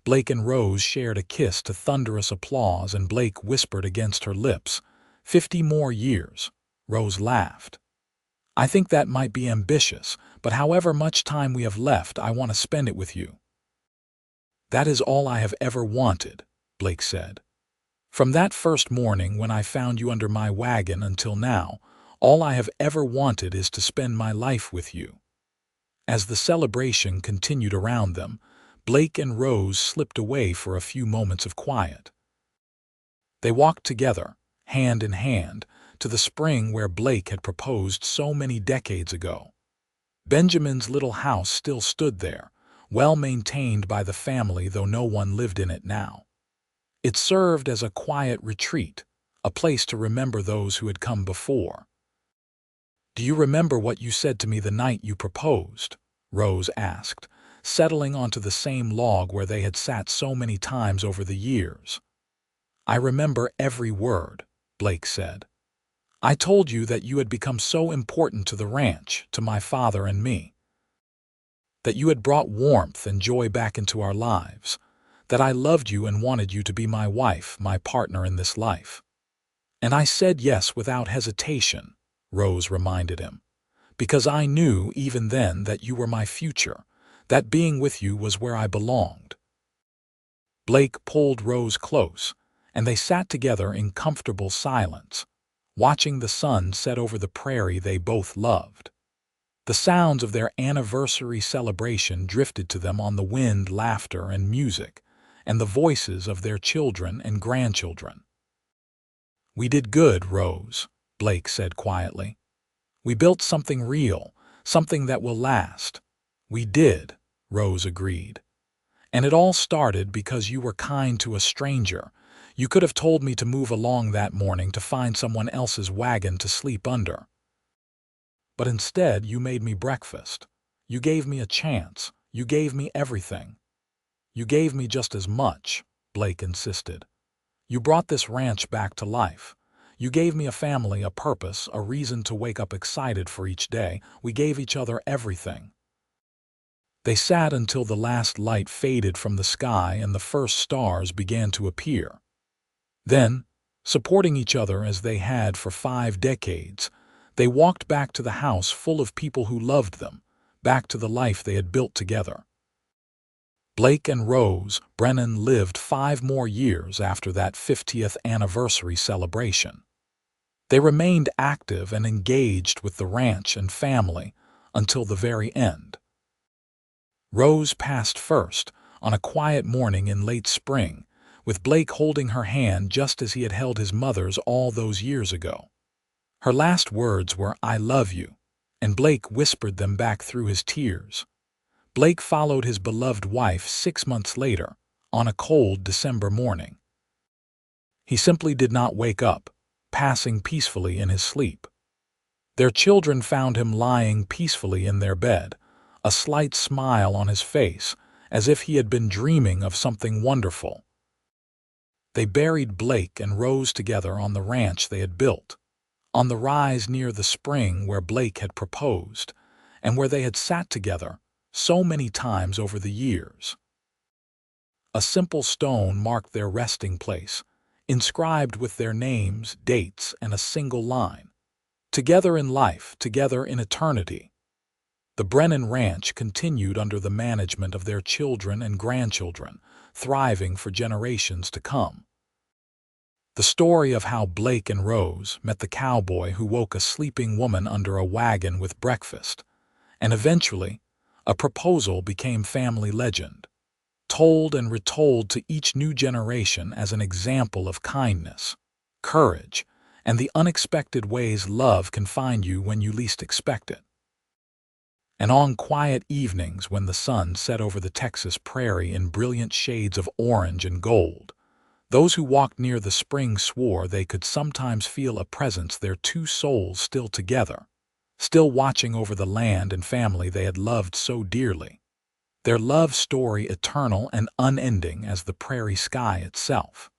Blake and Rose shared a kiss to thunderous applause, and Blake whispered against her lips, "50 more years." Rose laughed. "I think that might be ambitious, but however much time we have left, I want to spend it with you." "That is all I have ever wanted," Blake said. "From that first morning when I found you under my wagon until now, all I have ever wanted is to spend my life with you." As the celebration continued around them, Blake and Rose slipped away for a few moments of quiet. They walked together, hand in hand, to the spring where Blake had proposed so many decades ago. Benjamin's little house still stood there, well maintained by the family, though no one lived in it now. It served as a quiet retreat, a place to remember those who had come before. "Do you remember what you said to me the night you proposed?" Rose asked, settling onto the same log where they had sat so many times over the years. "I remember every word," Blake said. "I told you that you had become so important to the ranch, to my father and me. That you had brought warmth and joy back into our lives. That I loved you and wanted you to be my wife, my partner in this life." "And I said yes without hesitation," Rose reminded him, "because I knew even then that you were my future, that being with you was where I belonged." Blake pulled Rose close, and they sat together in comfortable silence, watching the sun set over the prairie they both loved. The sounds of their anniversary celebration drifted to them on the wind, laughter and music, and the voices of their children and grandchildren. "We did good, Rose," Blake said quietly. "We built something real, something that will last." "We did," Rose agreed. "And it all started because you were kind to a stranger. You could have told me to move along that morning to find someone else's wagon to sleep under. But instead you made me breakfast. You gave me a chance. You gave me everything." "You gave me just as much," Blake insisted. "You brought this ranch back to life. You gave me a family, a purpose, a reason to wake up excited for each day. We gave each other everything." They sat until the last light faded from the sky and the first stars began to appear. Then, supporting each other as they had for 5 decades, they walked back to the house full of people who loved them, back to the life they had built together. Blake and Rose Brennan lived 5 more years after that 50th anniversary celebration. They remained active and engaged with the ranch and family until the very end. Rose passed first on a quiet morning in late spring, with Blake holding her hand just as he had held his mother's all those years ago. Her last words were, "I love you," and Blake whispered them back through his tears. Blake followed his beloved wife 6 months later, on a cold December morning. He simply did not wake up, passing peacefully in his sleep. Their children found him lying peacefully in their bed, a slight smile on his face, as if he had been dreaming of something wonderful. They buried Blake and Rose together on the ranch they had built, on the rise near the spring where Blake had proposed, and where they had sat together so many times over the years. A simple stone marked their resting place, inscribed with their names, dates, and a single line. Together in life, together in eternity. The Brennan Ranch continued under the management of their children and grandchildren, thriving for generations to come. The story of how Blake and Rose met the cowboy who woke a sleeping woman under a wagon with breakfast, and eventually, a proposal became family legend, told and retold to each new generation as an example of kindness, courage, and the unexpected ways love can find you when you least expect it. And on quiet evenings when the sun set over the Texas prairie in brilliant shades of orange and gold, those who walked near the spring swore they could sometimes feel a presence, their two souls still together, still watching over the land and family they had loved so dearly, their love story eternal and unending as the prairie sky itself.